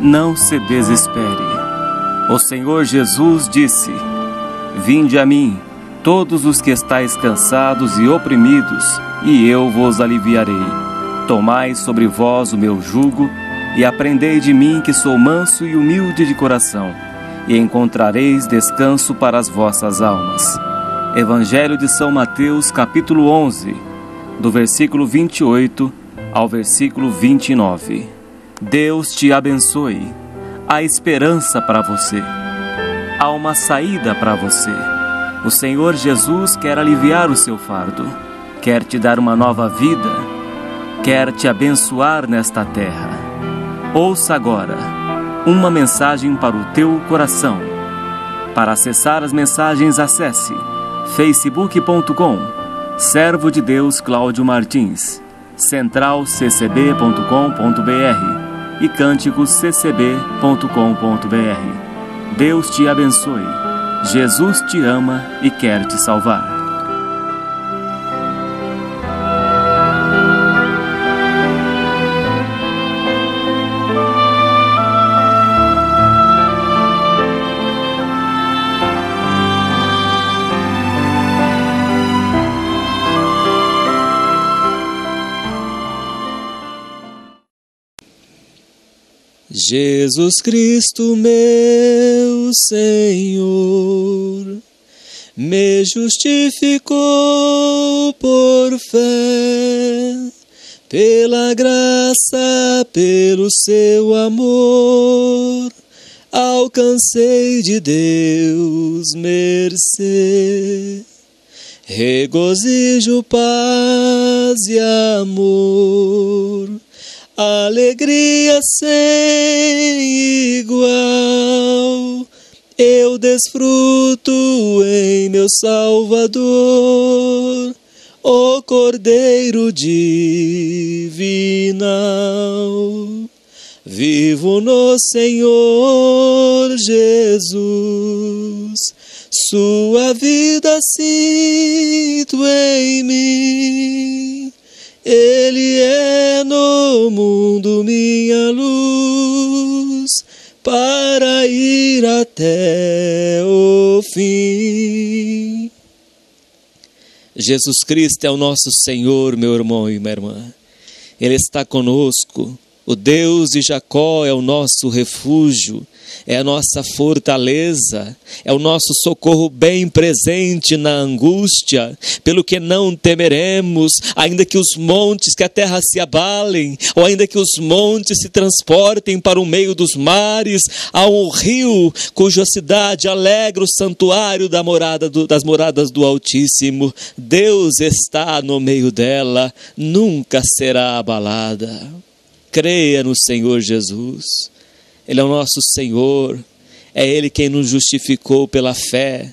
não se desespere. O Senhor Jesus disse: Vinde a mim, todos os que estáis cansados e oprimidos, e eu vos aliviarei. Tomai sobre vós o meu jugo, e aprendei de mim, que sou manso e humilde de coração, e encontrareis descanso para as vossas almas. Evangelho de São Mateus, capítulo 11, do versículo 28 ao versículo 29. Deus te abençoe. Há esperança para você. Há uma saída para você. O Senhor Jesus quer aliviar o seu fardo, quer te dar uma nova vida, quer te abençoar nesta terra. Ouça agora uma mensagem para o teu coração. Para acessar as mensagens, acesse facebook.com, Servo de Deus Cláudio Martins, centralccb.com.br e cânticosccb.com.br. Deus te abençoe. Jesus te ama e quer te salvar. Jesus Cristo, meu Senhor, me justificou por fé, pela graça, pelo seu amor, alcancei de Deus mercê, regozijo, paz e amor, alegria sem igual, eu desfruto em meu Salvador, o Cordeiro divinal. Vivo no Senhor Jesus, sua vida sinto em mim. Ele é no mundo minha luz, para ir até o fim. Jesus Cristo é o nosso Senhor, meu irmão e minha irmã. Ele está conosco. O Deus de Jacó é o nosso refúgio, é a nossa fortaleza, é o nosso socorro bem presente na angústia, pelo que não temeremos, ainda que os montes, que a terra se abalem, ou ainda que os montes se transportem para o meio dos mares, há um rio cuja cidade alegra o santuário das moradas do Altíssimo. Deus está no meio dela, nunca será abalada. Creia no Senhor Jesus. Ele é o nosso Senhor, é Ele quem nos justificou pela fé,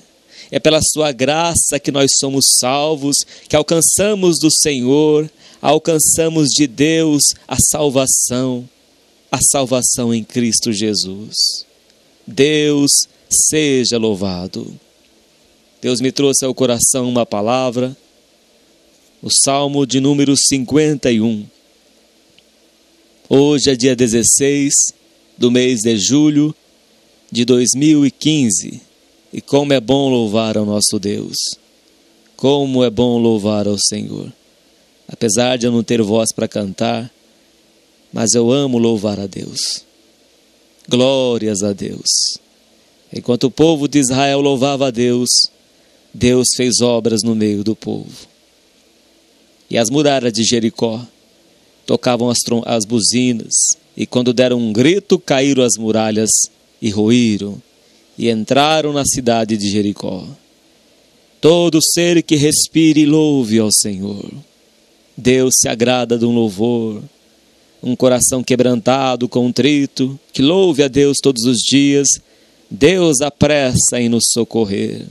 é pela sua graça que nós somos salvos, que alcançamos do Senhor, alcançamos de Deus a salvação em Cristo Jesus. Deus seja louvado. Deus me trouxe ao coração uma palavra, o Salmo de número 51. Hoje é dia 16 do mês de julho de 2015. E como é bom louvar ao nosso Deus. Como é bom louvar ao Senhor. Apesar de eu não ter voz para cantar, mas eu amo louvar a Deus. Glórias a Deus. Enquanto o povo de Israel louvava a Deus, Deus fez obras no meio do povo. E as muralhas de Jericó tocavam as buzinas, e quando deram um grito, caíram as muralhas e ruíram, e entraram na cidade de Jericó. Todo ser que respire, louve ao Senhor. Deus se agrada de um louvor, um coração quebrantado, contrito, que louve a Deus todos os dias. Deus apressa em nos socorrer.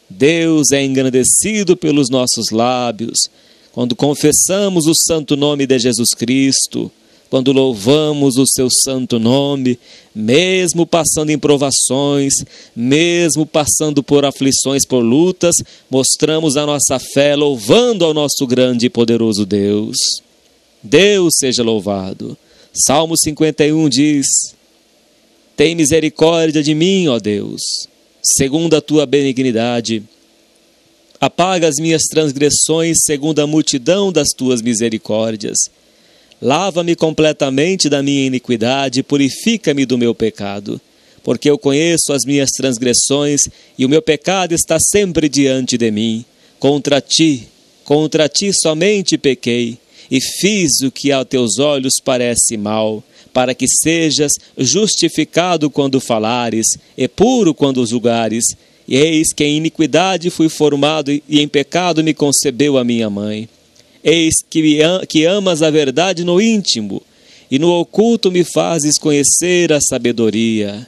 Deus é engrandecido pelos nossos lábios, quando confessamos o santo nome de Jesus Cristo, quando louvamos o seu santo nome, mesmo passando em provações, mesmo passando por aflições, por lutas, mostramos a nossa fé louvando ao nosso grande e poderoso Deus. Deus seja louvado. Salmo 51 diz: Tem misericórdia de mim, ó Deus, segundo a tua benignidade. Apaga as minhas transgressões segundo a multidão das tuas misericórdias. Lava-me completamente da minha iniquidade, purifica-me do meu pecado, porque eu conheço as minhas transgressões e o meu pecado está sempre diante de mim. Contra ti somente pequei e fiz o que a teus olhos parece mal, para que sejas justificado quando falares e puro quando julgares. E eis que em iniquidade fui formado e em pecado me concebeu a minha mãe. Eis que amas a verdade no íntimo e no oculto me fazes conhecer a sabedoria.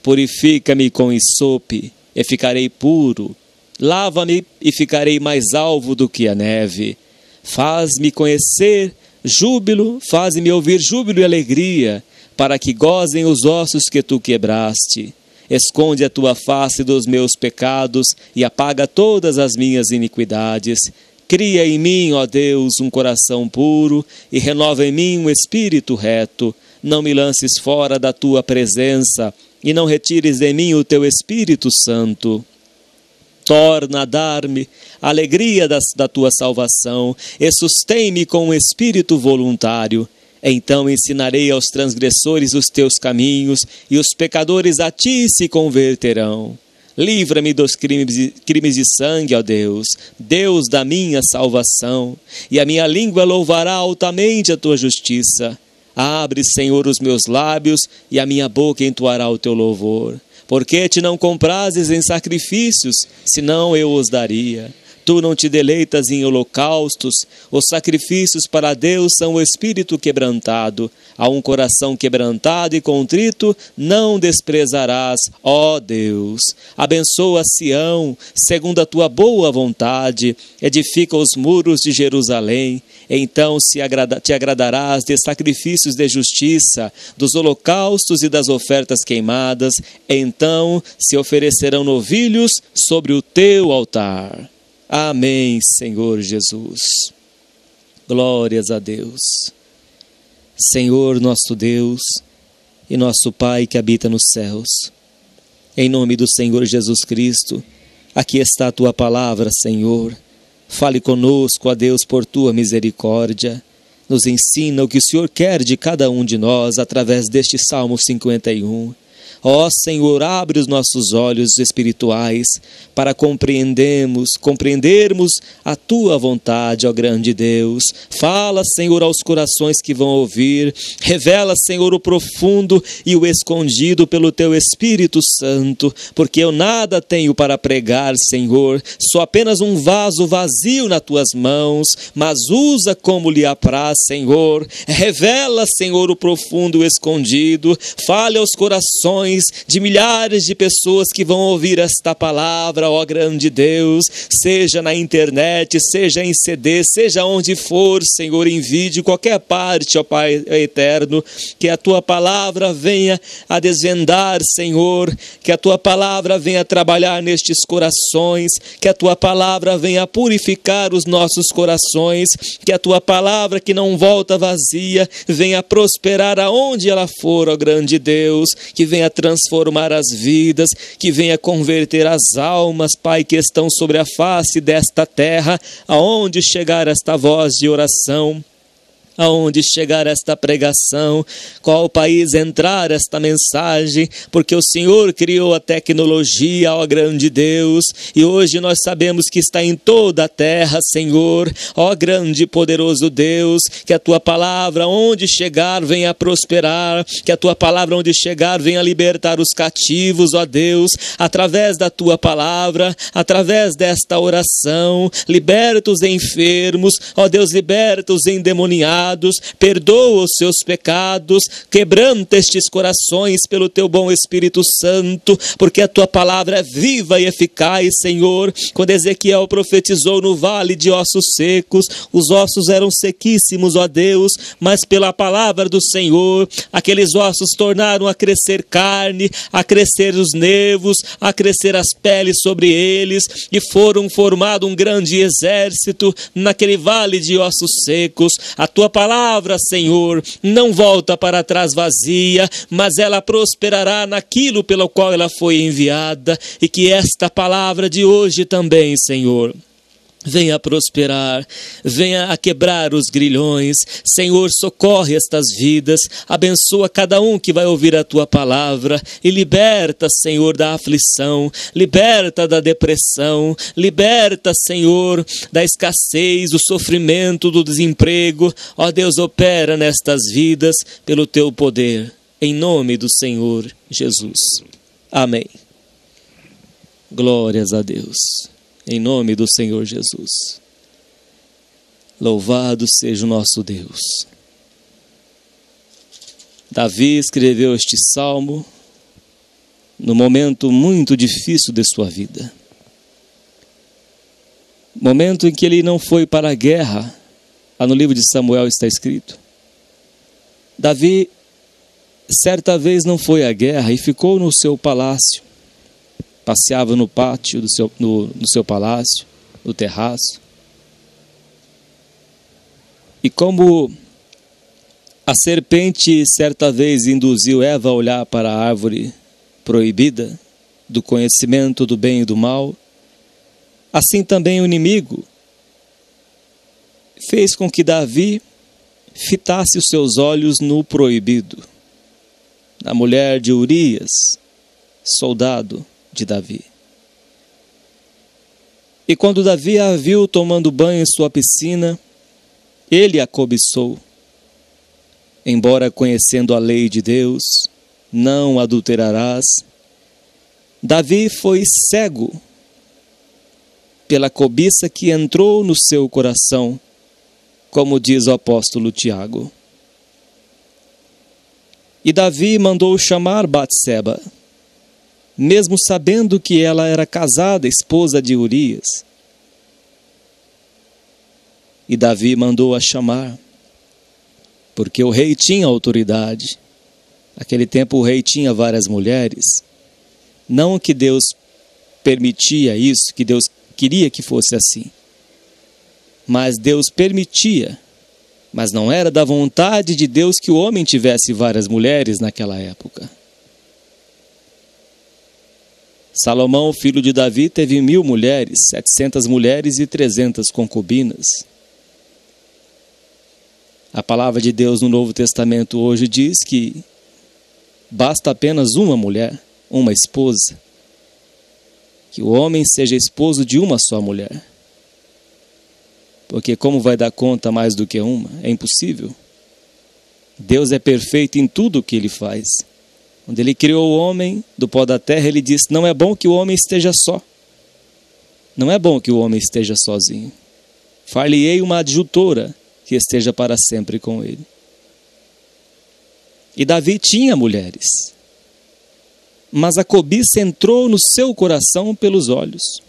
Purifica-me com hisope e ficarei puro. Lava-me e ficarei mais alvo do que a neve. Faz-me conhecer júbilo, faz-me ouvir júbilo e alegria, para que gozem os ossos que tu quebraste. Esconde a tua face dos meus pecados e apaga todas as minhas iniquidades. Cria em mim, ó Deus, um coração puro e renova em mim um espírito reto. Não me lances fora da tua presença e não retires de mim o teu Espírito Santo. Torna a dar-me a alegria da tua salvação e sustém-me com um espírito voluntário. Então ensinarei aos transgressores os teus caminhos e os pecadores a ti se converterão. Livra-me dos crimes de sangue, ó Deus, Deus da minha salvação, e a minha língua louvará altamente a tua justiça. Abre, Senhor, os meus lábios, e a minha boca entoará o teu louvor. Porque te não comprases em sacrifícios, senão eu os daria. Tu não te deleitas em holocaustos, os sacrifícios para Deus são o espírito quebrantado. A um coração quebrantado e contrito não desprezarás, ó Deus. Abençoa Sião, segundo a tua boa vontade, edifica os muros de Jerusalém. Então te agradarás de sacrifícios de justiça, dos holocaustos e das ofertas queimadas. Então se oferecerão novilhos sobre o teu altar. Amém, Senhor Jesus. Glórias a Deus. Senhor nosso Deus e nosso Pai que habita nos céus, em nome do Senhor Jesus Cristo, aqui está a tua palavra, Senhor. Fale conosco, ó Deus, por tua misericórdia. Nos ensina o que o Senhor quer de cada um de nós através deste Salmo 51. Ó Senhor, abre os nossos olhos espirituais para compreendermos a Tua vontade, ó grande Deus. Fala, Senhor, aos corações que vão ouvir. Revela, Senhor, o profundo e o escondido pelo Teu Espírito Santo, porque eu nada tenho para pregar, Senhor. Sou apenas um vaso vazio nas Tuas mãos, mas usa como lhe apraz, Senhor. Revela, Senhor, o profundo e o escondido. Fale aos corações de milhares de pessoas que vão ouvir esta palavra, ó grande Deus, seja na internet, seja em CD, seja onde for, Senhor, em vídeo, qualquer parte, ó Pai eterno, que a Tua palavra venha a desvendar, Senhor, que a Tua palavra venha a trabalhar nestes corações, que a Tua palavra venha a purificar os nossos corações, que a Tua palavra que não volta vazia, venha a prosperar aonde ela for, ó grande Deus, que venha transformar as vidas, que venha converter as almas, Pai, que estão sobre a face desta terra, aonde chegar esta voz de oração, aonde chegar esta pregação, qual país entrar esta mensagem, porque o Senhor criou a tecnologia, ó grande Deus, e hoje nós sabemos que está em toda a terra, Senhor, ó grande e poderoso Deus, que a Tua palavra onde chegar venha prosperar, que a Tua palavra onde chegar venha libertar os cativos, ó Deus, através da Tua palavra, através desta oração, liberta os enfermos, ó Deus, liberta os endemoniados, perdoa os seus pecados, quebranta estes corações pelo Teu bom Espírito Santo, porque a Tua palavra é viva e eficaz, Senhor. Quando Ezequiel profetizou no vale de ossos secos, os ossos eram sequíssimos, ó Deus, mas pela palavra do Senhor, aqueles ossos tornaram a crescer carne, a crescer os nervos, a crescer as peles sobre eles, e foram formado um grande exército naquele vale de ossos secos. A Tua palavra, Senhor, não volta para trás vazia, mas ela prosperará naquilo pelo qual ela foi enviada, e que esta palavra de hoje também, Senhor, venha prosperar, venha a quebrar os grilhões. Senhor, socorre estas vidas, abençoa cada um que vai ouvir a Tua palavra e liberta, Senhor, da aflição, liberta da depressão, liberta, Senhor, da escassez, do sofrimento, do desemprego. Ó Deus, opera nestas vidas pelo Teu poder, em nome do Senhor Jesus. Amém. Glórias a Deus. Em nome do Senhor Jesus. Louvado seja o nosso Deus. Davi escreveu este salmo no momento muito difícil de sua vida. Momento em que ele não foi para a guerra. Lá no livro de Samuel está escrito. Davi, certa vez, não foi à guerra e ficou no seu palácio. Passeava no pátio do seu palácio, no terraço. E como a serpente certa vez induziu Eva a olhar para a árvore proibida, do conhecimento do bem e do mal, assim também o inimigo fez com que Davi fitasse os seus olhos no proibido, na mulher de Urias, soldado de Davi. E quando Davi a viu tomando banho em sua piscina, ele a cobiçou. Embora conhecendo a lei de Deus, não adulterarás, Davi foi cego pela cobiça que entrou no seu coração, como diz o apóstolo Tiago. E Davi mandou chamar Batseba, mesmo sabendo que ela era casada, esposa de Urias. E Davi mandou-a chamar, porque o rei tinha autoridade. Naquele tempo o rei tinha várias mulheres. Não que Deus permitia isso, que Deus queria que fosse assim. Mas Deus permitia. Mas não era da vontade de Deus que o homem tivesse várias mulheres naquela época. Salomão, filho de Davi, teve 1000 mulheres, 700 mulheres e 300 concubinas. A palavra de Deus no Novo Testamento hoje diz que basta apenas uma mulher, uma esposa, que o homem seja esposo de uma só mulher. Porque como vai dar conta mais do que uma? É impossível. Deus é perfeito em tudo o que Ele faz. Quando Ele criou o homem do pó da terra, Ele disse, não é bom que o homem esteja só. Não é bom que o homem esteja sozinho. Far-lhe-ei uma adjutora que esteja para sempre com ele. E Davi tinha mulheres, mas a cobiça entrou no seu coração pelos olhos.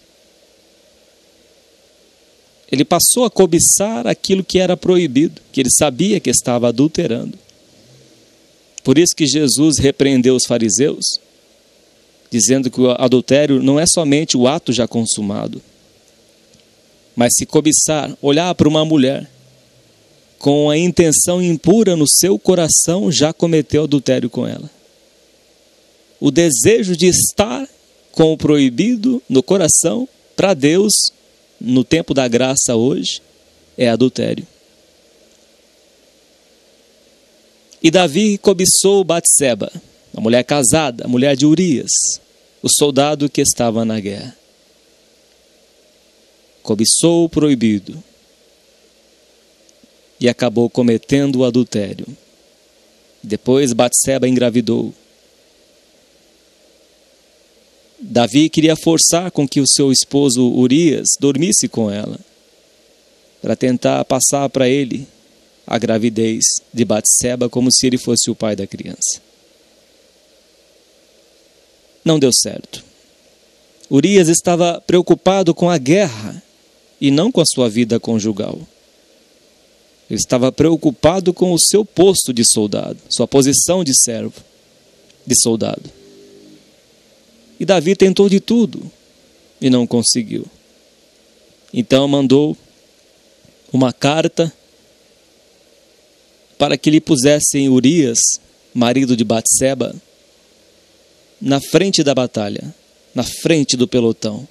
Ele passou a cobiçar aquilo que era proibido, que ele sabia que estava adulterando. Por isso que Jesus repreendeu os fariseus, dizendo que o adultério não é somente o ato já consumado, mas se cobiçar, olhar para uma mulher com a intenção impura no seu coração, já cometeu adultério com ela. O desejo de estar com o proibido no coração, para Deus, no tempo da graça hoje, é adultério. E Davi cobiçou Batseba, a mulher casada, a mulher de Urias, o soldado que estava na guerra. Cobiçou o proibido e acabou cometendo o adultério. Depois Batseba engravidou. Davi queria forçar com que o seu esposo Urias dormisse com ela, para tentar passar para ele a gravidez de Batseba como se ele fosse o pai da criança. Não deu certo. Urias estava preocupado com a guerra e não com a sua vida conjugal. Ele estava preocupado com o seu posto de soldado, sua posição de servo, de soldado. E Davi tentou de tudo e não conseguiu. Então mandou uma carta para que lhe pusessem Urias, marido de Batseba, na frente da batalha, na frente do pelotão,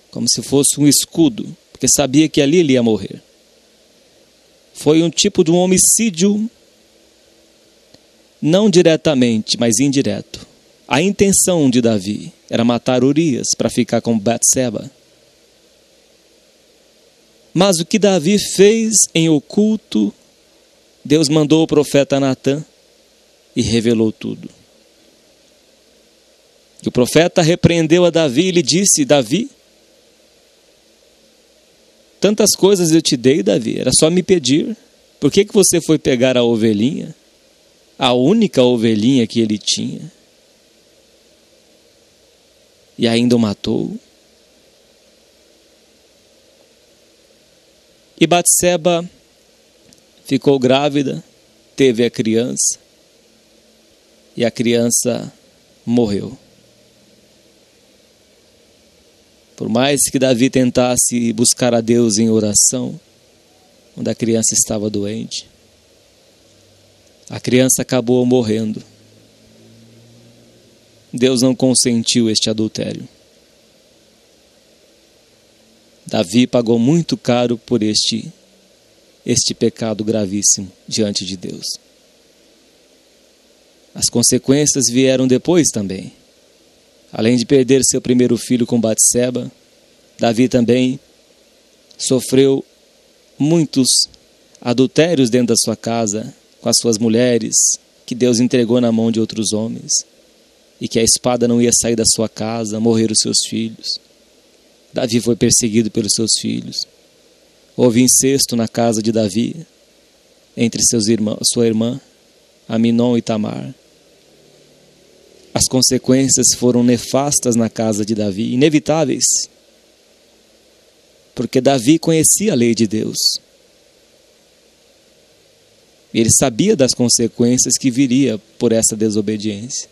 como se fosse um escudo, porque sabia que ali ele ia morrer. Foi um tipo de um homicídio, não diretamente, mas indireto. A intenção de Davi era matar Urias para ficar com Batseba. Mas o que Davi fez em oculto, Deus mandou o profeta Natã e revelou tudo. E o profeta repreendeu a Davi e lhe disse: Davi, tantas coisas eu te dei, Davi, era só me pedir. Por que você foi pegar a ovelhinha? A única ovelhinha que ele tinha. E ainda o matou. E Batseba ficou grávida, teve a criança, e a criança morreu. Por mais que Davi tentasse buscar a Deus em oração, quando a criança estava doente, a criança acabou morrendo. Deus não consentiu este adultério. Davi pagou muito caro por este pecado gravíssimo diante de Deus. As consequências vieram depois também. Além de perder seu primeiro filho com Batseba, Davi também sofreu muitos adultérios dentro da sua casa, com as suas mulheres, que Deus entregou na mão de outros homens, e que a espada não ia sair da sua casa, morreram os seus filhos. Davi foi perseguido pelos seus filhos. Houve incesto na casa de Davi, entre sua irmã, Aminon e Tamar. As consequências foram nefastas na casa de Davi, inevitáveis, porque Davi conhecia a lei de Deus. Ele sabia das consequências que viria por essa desobediência.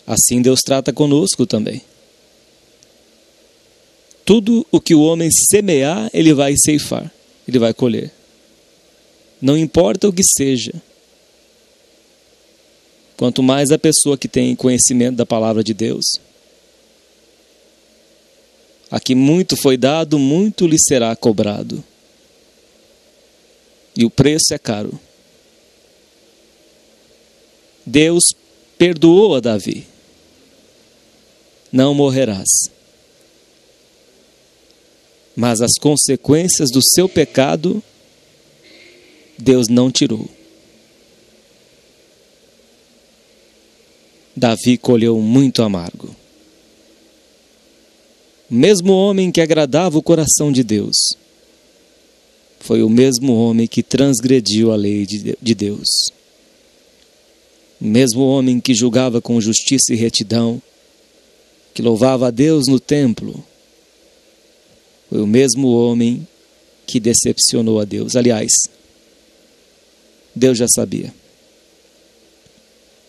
Assim Deus trata conosco também. Tudo o que o homem semear, ele vai ceifar, ele vai colher. Não importa o que seja. Quanto mais a pessoa que tem conhecimento da palavra de Deus, a que muito foi dado, muito lhe será cobrado. E o preço é caro. Deus perdoou a Davi. Não morrerás. Mas as consequências do seu pecado, Deus não tirou. Davi colheu muito amargo. O mesmo homem que agradava o coração de Deus foi o mesmo homem que transgrediu a lei de Deus. O mesmo homem que julgava com justiça e retidão, que louvava a Deus no templo, foi o mesmo homem que decepcionou a Deus. Aliás, Deus já sabia.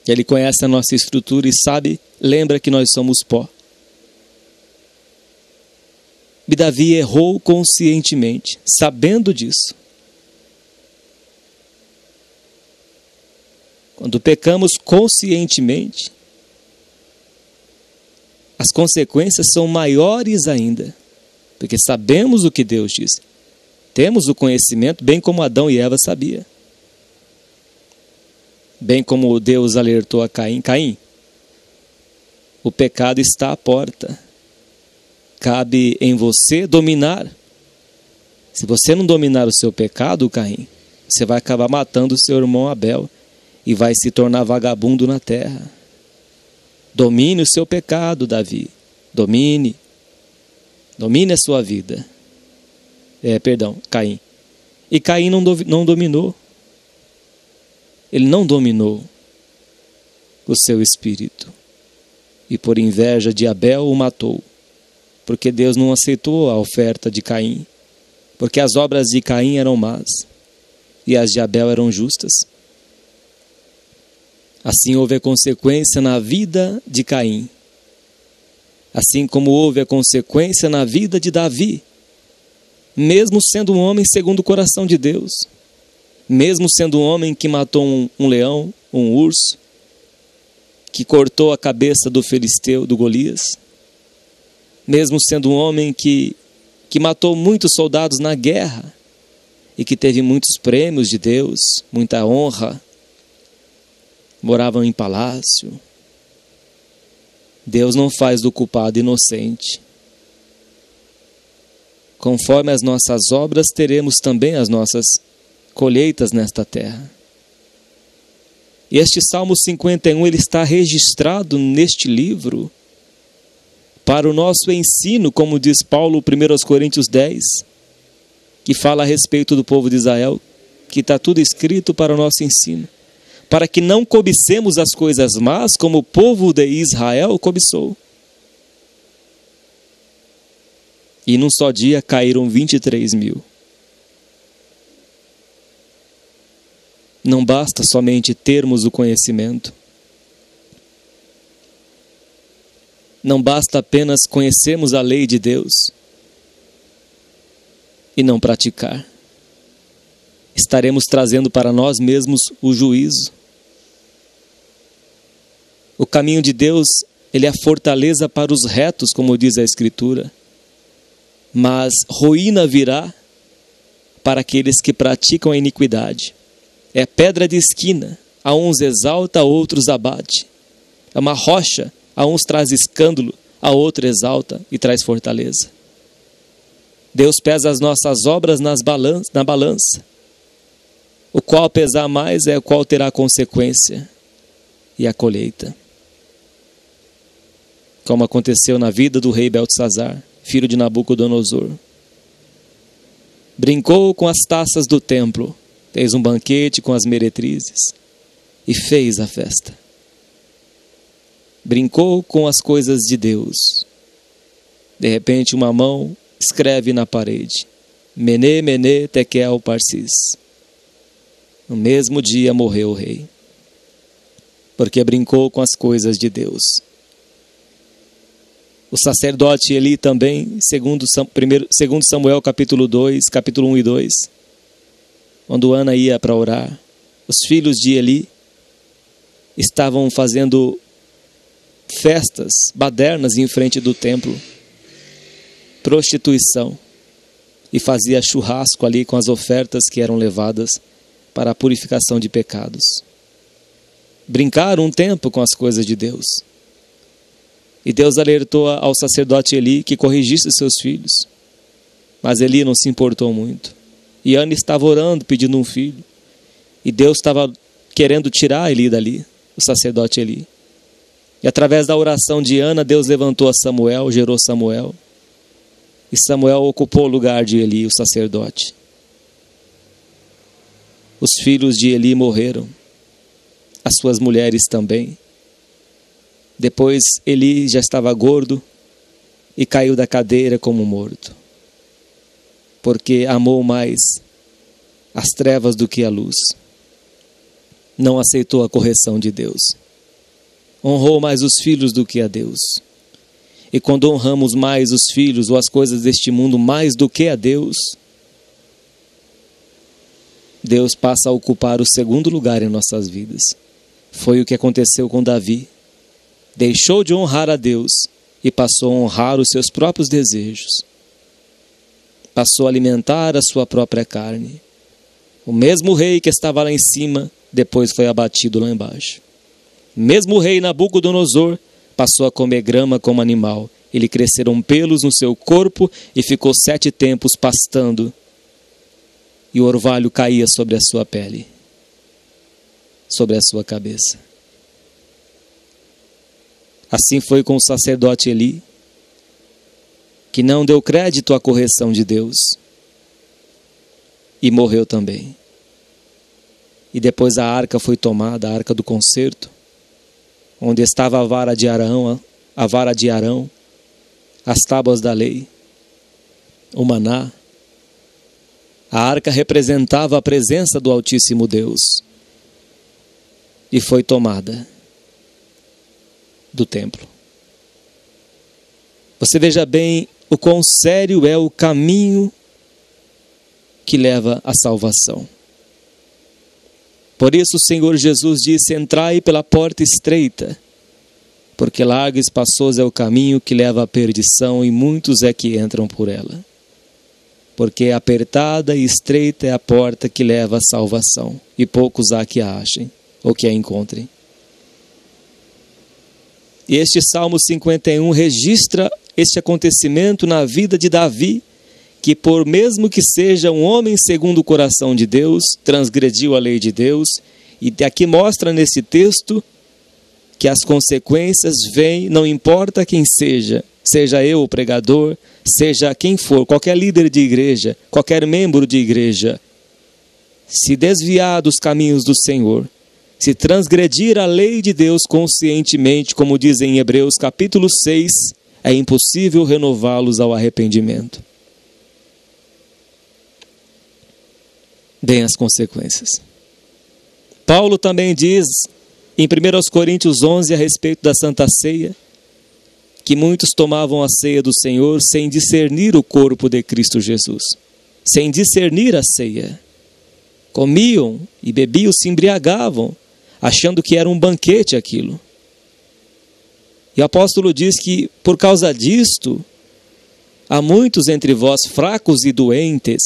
Ele conhece a nossa estrutura e lembra que nós somos pó. E Davi errou conscientemente, sabendo disso. Quando pecamos conscientemente, as consequências são maiores ainda, porque sabemos o que Deus diz. Temos o conhecimento, bem como Adão e Eva sabiam. Bem como Deus alertou a Caim: Caim, o pecado está à porta. Cabe em você dominar. Se você não dominar o seu pecado, Caim, você vai acabar matando o seu irmão Abel e vai se tornar vagabundo na terra. Domine o seu pecado, Davi. Domine a sua vida. Caim. E Caim não dominou. Ele não dominou o seu espírito. E por inveja de Abel o matou. Porque Deus não aceitou a oferta de Caim. Porque as obras de Caim eram más. E as de Abel eram justas. Assim houve a consequência na vida de Caim. Assim como houve a consequência na vida de Davi. mesmo sendo um homem segundo o coração de Deus, mesmo sendo um homem que matou um leão, um urso, que cortou a cabeça do filisteu, do Golias, mesmo sendo um homem que matou muitos soldados na guerra e que teve muitos prêmios de Deus, muita honra, moravam em palácio. Deus não faz do culpado inocente. Conforme as nossas obras, teremos também as nossas colheitas nesta terra. E este Salmo 51, ele está registrado neste livro para o nosso ensino, como diz Paulo, 1 Coríntios 10, que fala a respeito do povo de Israel, que está tudo escrito para o nosso ensino, para que não cobicemos as coisas más, como o povo de Israel cobiçou. E num só dia caíram 23.000. Não basta somente termos o conhecimento. Não basta apenas conhecermos a lei de Deus e não praticar. Estaremos trazendo para nós mesmos o juízo. O caminho de Deus, ele é a fortaleza para os retos, como diz a Escritura. Mas ruína virá para aqueles que praticam a iniquidade. É pedra de esquina, a uns exalta, a outros abate. É uma rocha, a uns traz escândalo, a outro exalta e traz fortaleza. Deus pesa as nossas obras na balança. O qual pesar mais é o qual terá consequência e a colheita. Como aconteceu na vida do rei Beltesazar, filho de Nabucodonosor. Brincou com as taças do templo, fez um banquete com as meretrizes e fez a festa. Brincou com as coisas de Deus. De repente uma mão escreve na parede: Mene, Mene, Tekel, Parsis. No mesmo dia morreu o rei, porque brincou com as coisas de Deus. O sacerdote Eli também, segundo Samuel capítulo 2, capítulo 1 e 2, quando Ana ia para orar, os filhos de Eli estavam fazendo festas, badernas em frente do templo, prostituição, e fazia churrasco ali com as ofertas que eram levadas para a purificação de pecados. Brincaram um tempo com as coisas de Deus. E Deus alertou ao sacerdote Eli que corrigisse seus filhos. Mas Eli não se importou muito. E Ana estava orando, pedindo um filho. E Deus estava querendo tirar Eli dali, o sacerdote Eli. E através da oração de Ana, Deus levantou a Samuel, gerou Samuel. E Samuel ocupou o lugar de Eli, o sacerdote. Os filhos de Eli morreram. As suas mulheres também. Depois Eli já estava gordo e caiu da cadeira como morto, porque amou mais as trevas do que a luz. Não aceitou a correção de Deus. Honrou mais os filhos do que a Deus. E quando honramos mais os filhos ou as coisas deste mundo mais do que a Deus, Deus passa a ocupar o segundo lugar em nossas vidas. Foi o que aconteceu com Davi. Deixou de honrar a Deus e passou a honrar os seus próprios desejos. Passou a alimentar a sua própria carne. O mesmo rei que estava lá em cima, depois foi abatido lá embaixo. O mesmo rei Nabucodonosor passou a comer grama como animal. Lhe cresceram pelos no seu corpo e ficou 7 tempos pastando. E o orvalho caía sobre a sua pele, sobre a sua cabeça. Assim foi com o sacerdote Eli, que não deu crédito à correção de Deus e morreu também. E depois a arca foi tomada, a arca do concerto, onde estava a vara de Arão, as tábuas da lei, o maná. A arca representava a presença do Altíssimo Deus e foi tomada do templo. Você veja bem o quão sério é o caminho que leva à salvação. Por isso o Senhor Jesus disse: entrai pela porta estreita, porque largo e espaçoso é o caminho que leva à perdição, e muitos é que entram por ela. Porque apertada e estreita é a porta que leva à salvação, e poucos há que a achem, ou que a encontrem. E este Salmo 51 registra este acontecimento na vida de Davi, que por mesmo que seja um homem segundo o coração de Deus, transgrediu a lei de Deus, e aqui mostra nesse texto que as consequências vêm, não importa quem seja, seja eu o pregador, seja quem for, qualquer líder de igreja, qualquer membro de igreja, se desviar dos caminhos do Senhor, se transgredir a lei de Deus conscientemente, como diz em Hebreus capítulo 6, é impossível renová-los ao arrependimento. Bem as consequências. Paulo também diz em 1 Coríntios 11 a respeito da Santa Ceia, que muitos tomavam a ceia do Senhor sem discernir o corpo de Cristo Jesus, sem discernir a ceia. Comiam e bebiam, se embriagavam, achando que era um banquete aquilo. E o apóstolo diz que por causa disto, há muitos entre vós fracos e doentes,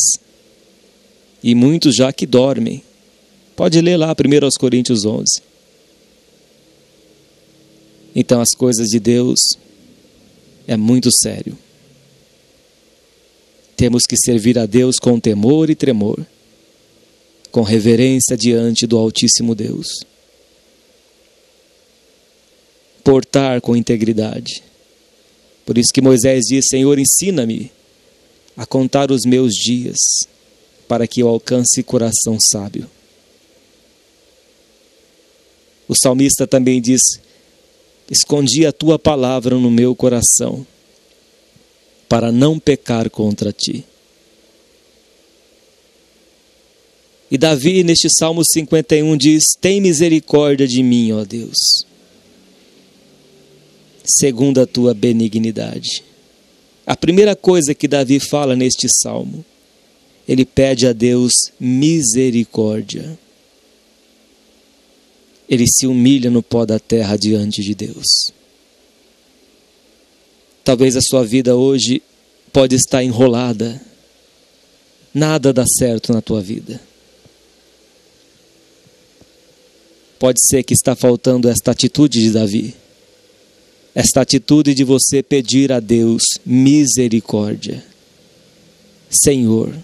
e muitos já que dormem. Pode ler lá 1 Coríntios 11. Então as coisas de Deus é muito sério. Temos que servir a Deus com temor e tremor, com reverência diante do Altíssimo Deus. Portar com integridade. Por isso que Moisés diz: Senhor, ensina-me a contar os meus dias, para que eu alcance coração sábio. O salmista também diz: escondi a tua palavra no meu coração, para não pecar contra ti. E Davi, neste Salmo 51, diz: tem misericórdia de mim, ó Deus, segundo a tua benignidade. A primeira coisa que Davi fala neste salmo, ele pede a Deus misericórdia. Ele se humilha no pó da terra diante de Deus. Talvez a sua vida hoje pode estar enrolada. Nada dá certo na tua vida. Pode ser que está faltando esta atitude de Davi. Esta atitude de você pedir a Deus misericórdia. Senhor,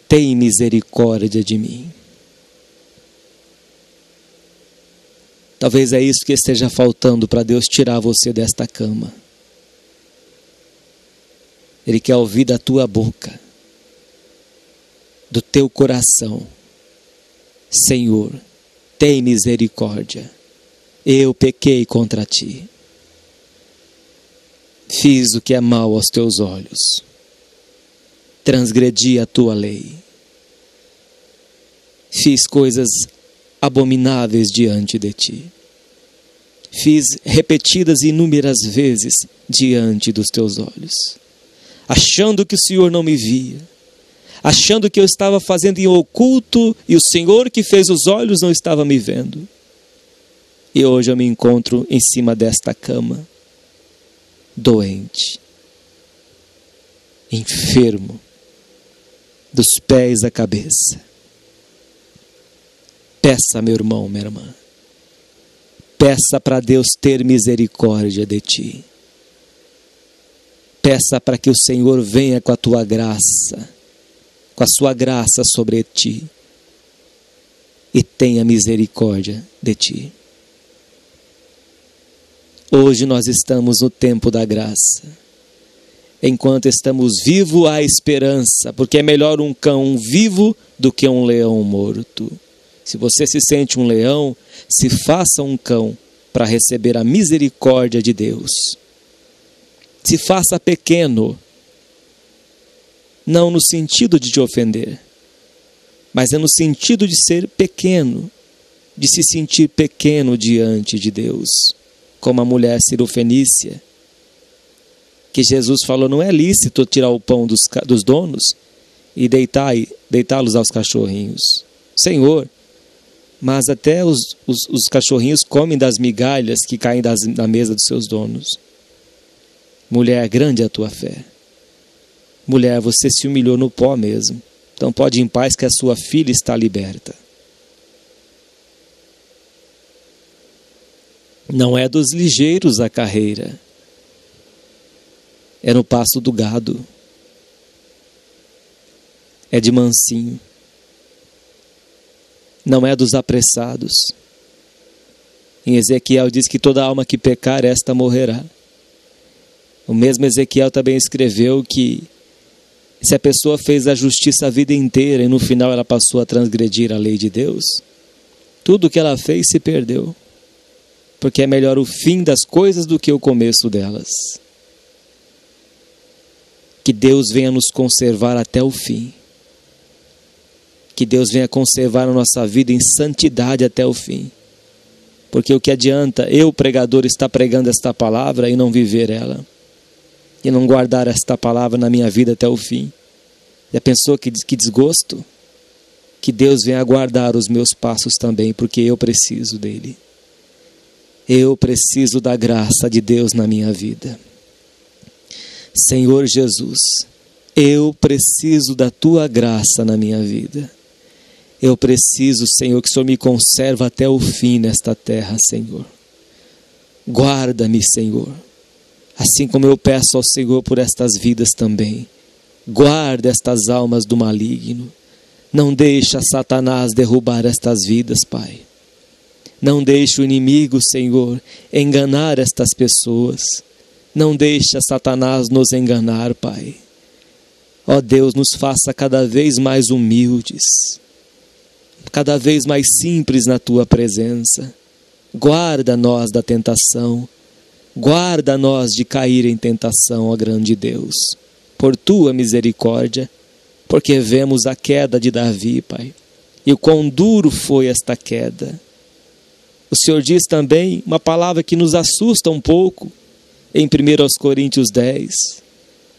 tem misericórdia de mim. Talvez é isso que esteja faltando para Deus tirar você desta cama. Ele quer ouvir da tua boca, do teu coração: Senhor, tem misericórdia. Eu pequei contra ti. Fiz o que é mal aos teus olhos. Transgredi a tua lei. Fiz coisas abomináveis diante de ti. Fiz repetidas inúmeras vezes diante dos teus olhos, achando que o Senhor não me via, achando que eu estava fazendo em oculto e o Senhor que fez os olhos não estava me vendo. E hoje eu me encontro em cima desta cama, doente, enfermo, dos pés à cabeça. Peça, meu irmão, minha irmã. Peça para Deus ter misericórdia de ti. Peça para que o Senhor venha com a tua graça, com a sua graça sobre ti, e tenha misericórdia de ti. Hoje nós estamos no tempo da graça. Enquanto estamos vivos, há esperança, porque é melhor um cão vivo do que um leão morto. Se você se sente um leão, se faça um cão para receber a misericórdia de Deus. Se faça pequeno, não no sentido de te ofender, mas é no sentido de ser pequeno, de se sentir pequeno diante de Deus. Como a mulher cirofenícia, que Jesus falou: não é lícito tirar o pão dos donos e deitar deitá-los aos cachorrinhos. Senhor, mas até os cachorrinhos comem das migalhas que caem da mesa dos seus donos. Mulher, grande é a tua fé. Mulher, você se humilhou no pó mesmo. Então pode ir em paz que a sua filha está liberta. Não é dos ligeiros a carreira. É no pasto do gado. É de mansinho. Não é dos apressados. Em Ezequiel diz que toda alma que pecar, esta morrerá. O mesmo Ezequiel também escreveu que se a pessoa fez a justiça a vida inteira e no final ela passou a transgredir a lei de Deus, tudo o que ela fez se perdeu. Porque é melhor o fim das coisas do que o começo delas. Que Deus venha nos conservar até o fim. Que Deus venha conservar a nossa vida em santidade até o fim. Porque o que adianta eu, pregador, estar pregando esta palavra e não viver ela? E não guardar esta palavra na minha vida até o fim? Já pensou que desgosto? Que Deus venha guardar os meus passos também, porque eu preciso dele. Eu preciso da graça de Deus na minha vida. Senhor Jesus, eu preciso da tua graça na minha vida. Eu preciso, Senhor, que o Senhor me conserve até o fim nesta terra, Senhor. Guarda-me, Senhor. Assim como eu peço ao Senhor por estas vidas também. Guarda estas almas do maligno. Não deixa Satanás derrubar estas vidas, Pai. Não deixe o inimigo, Senhor, enganar estas pessoas. Não deixe Satanás nos enganar, Pai. Ó Deus, nos faça cada vez mais humildes, cada vez mais simples na Tua presença. Guarda-nós da tentação. Guarda-nos de cair em tentação, ó grande Deus. Por Tua misericórdia, porque vemos a queda de Davi, Pai. E o quão duro foi esta queda. O Senhor diz também uma palavra que nos assusta um pouco, em 1 Coríntios 10.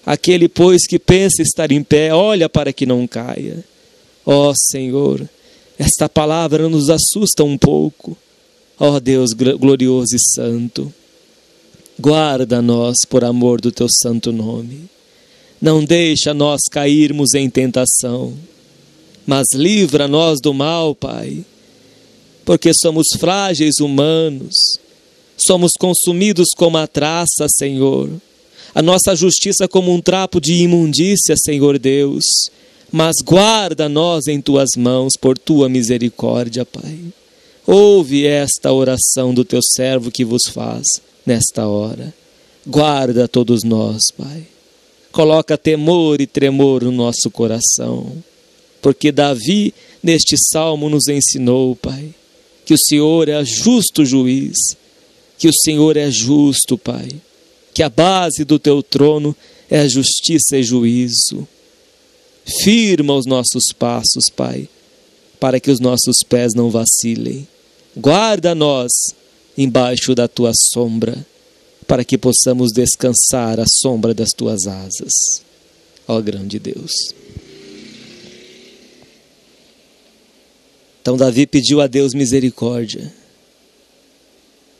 Aquele, pois, que pensa estar em pé, olha para que não caia. Ó Senhor, esta palavra nos assusta um pouco. Ó Deus glorioso e santo, guarda-nos por amor do Teu santo nome. Não deixa nós cairmos em tentação, mas livra-nos do mal, Pai. Porque somos frágeis humanos, somos consumidos como a traça, Senhor. A nossa justiça como um trapo de imundícia, Senhor Deus. Mas guarda-nos em Tuas mãos por Tua misericórdia, Pai. Ouve esta oração do Teu servo que vos faz nesta hora. Guarda todos nós, Pai. Coloca temor e tremor no nosso coração. Porque Davi, neste salmo, nos ensinou, Pai, que o Senhor é justo juiz, que o Senhor é justo, Pai, que a base do Teu trono é a justiça e juízo. Firma os nossos passos, Pai, para que os nossos pés não vacilem. Guarda-nos embaixo da Tua sombra, para que possamos descansar à sombra das Tuas asas. Ó grande Deus. Então Davi pediu a Deus misericórdia.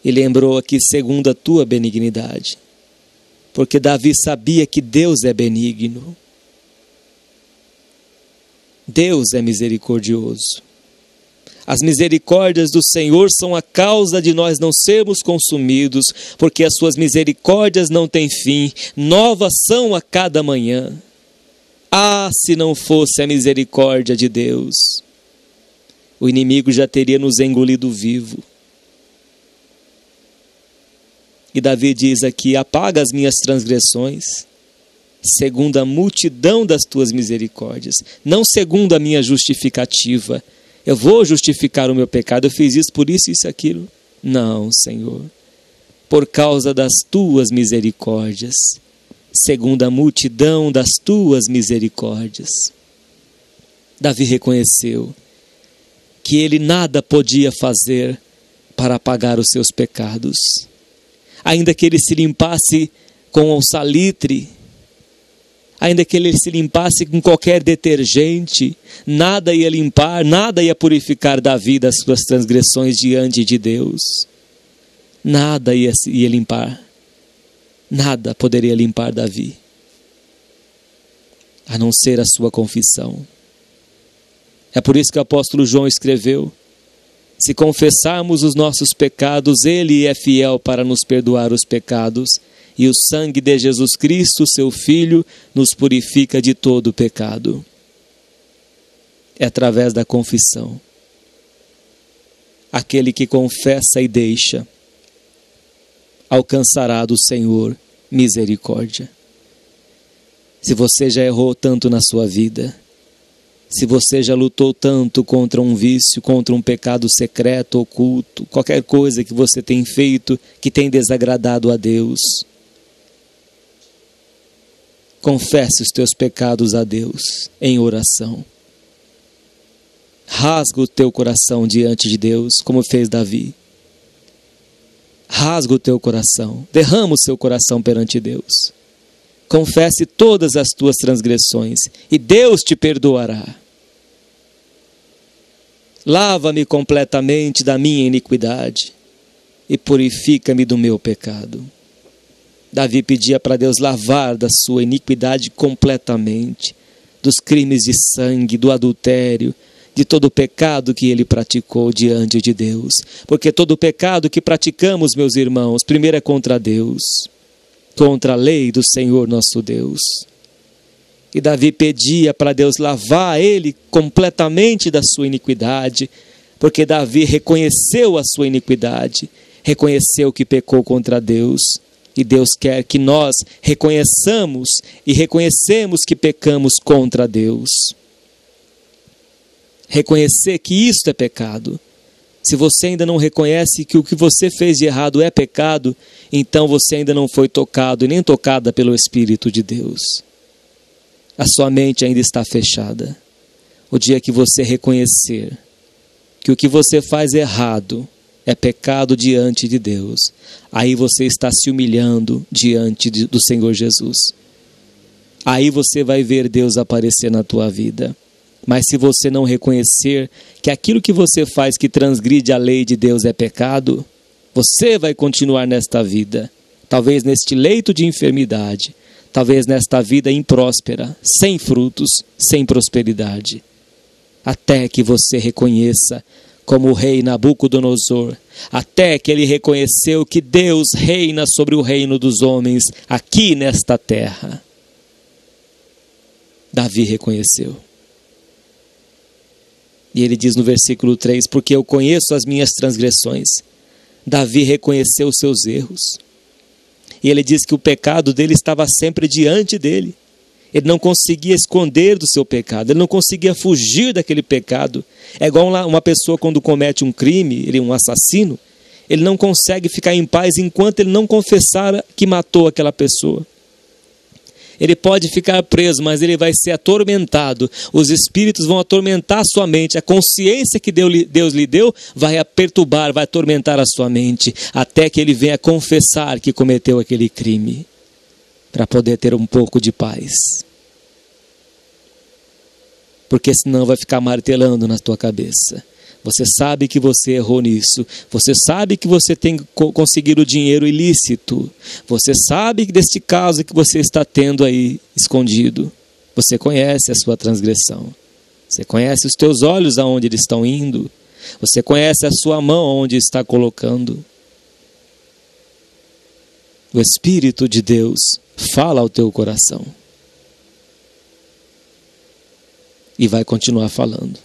E lembrou aqui segundo a Tua benignidade. Porque Davi sabia que Deus é benigno. Deus é misericordioso. As misericórdias do Senhor são a causa de nós não sermos consumidos, porque as suas misericórdias não têm fim, novas são a cada manhã. Ah, se não fosse a misericórdia de Deus, o inimigo já teria nos engolido vivo. E Davi diz aqui: apaga as minhas transgressões, segundo a multidão das tuas misericórdias, não segundo a minha justificativa. Eu vou justificar o meu pecado, eu fiz isso por isso e aquilo. Não, Senhor, por causa das tuas misericórdias, segundo a multidão das tuas misericórdias. Davi reconheceu que ele nada podia fazer para apagar os seus pecados. Ainda que ele se limpasse com o salitre, Ainda que ele se limpasse com qualquer detergente, nada ia limpar, nada ia purificar Davi das suas transgressões diante de Deus. Nada ia limpar. Nada poderia limpar Davi, a não ser a sua confissão. É por isso que o apóstolo João escreveu: se confessarmos os nossos pecados, Ele é fiel para nos perdoar os pecados, e o sangue de Jesus Cristo, seu Filho, nos purifica de todo o pecado. É através da confissão. Aquele que confessa e deixa, alcançará do Senhor misericórdia. Se você já errou tanto na sua vida, se você já lutou tanto contra um vício, contra um pecado secreto, oculto, qualquer coisa que você tem feito que tem desagradado a Deus, confesse os teus pecados a Deus em oração. Rasga o teu coração diante de Deus, como fez Davi. Rasga o teu coração, derrama o seu coração perante Deus. Confesse todas as tuas transgressões e Deus te perdoará. Lava-me completamente da minha iniquidade e purifica-me do meu pecado. Davi pedia para Deus lavar da sua iniquidade completamente, dos crimes de sangue, do adultério, de todo o pecado que ele praticou diante de Deus. Porque todo o pecado que praticamos, meus irmãos, primeiro é contra Deus, contra a lei do Senhor nosso Deus. E Davi pedia para Deus lavar ele completamente da sua iniquidade, porque Davi reconheceu a sua iniquidade, reconheceu que pecou contra Deus. E Deus quer que nós reconheçamos e reconhecemos que pecamos contra Deus. Reconhecer que isto é pecado. Se você ainda não reconhece que o que você fez de errado é pecado, então você ainda não foi tocado e nem tocada pelo Espírito de Deus. A sua mente ainda está fechada. O dia que você reconhecer que o que você faz errado é pecado diante de Deus, aí você está se humilhando diante do Senhor Jesus. Aí você vai ver Deus aparecer na tua vida. Mas se você não reconhecer que aquilo que você faz que transgride a lei de Deus é pecado, você vai continuar nesta vida, talvez neste leito de enfermidade, talvez nesta vida impróspera, sem frutos, sem prosperidade, até que você reconheça como o rei Nabucodonosor, até que ele reconheceu que Deus reina sobre o reino dos homens aqui nesta terra. Davi reconheceu. E ele diz no versículo 3, porque eu conheço as minhas transgressões. Davi reconheceu os seus erros. E ele diz que o pecado dele estava sempre diante dele. Ele não conseguia esconder do seu pecado, ele não conseguia fugir daquele pecado. É igual uma pessoa quando comete um crime, ele é um assassino, ele não consegue ficar em paz enquanto ele não confessar que matou aquela pessoa. Ele pode ficar preso, mas ele vai ser atormentado. Os espíritos vão atormentar a sua mente. A consciência que Deus lhe deu vai a perturbar, vai atormentar a sua mente, até que ele venha confessar que cometeu aquele crime, para poder ter um pouco de paz. Porque senão vai ficar martelando na tua cabeça. Você sabe que você errou nisso. Você sabe que você tem conseguido dinheiro ilícito. Você sabe deste caso que você está tendo aí escondido. Você conhece a sua transgressão. Você conhece os teus olhos aonde eles estão indo. Você conhece a sua mão aonde está colocando. O Espírito de Deus fala ao teu coração. E vai continuar falando.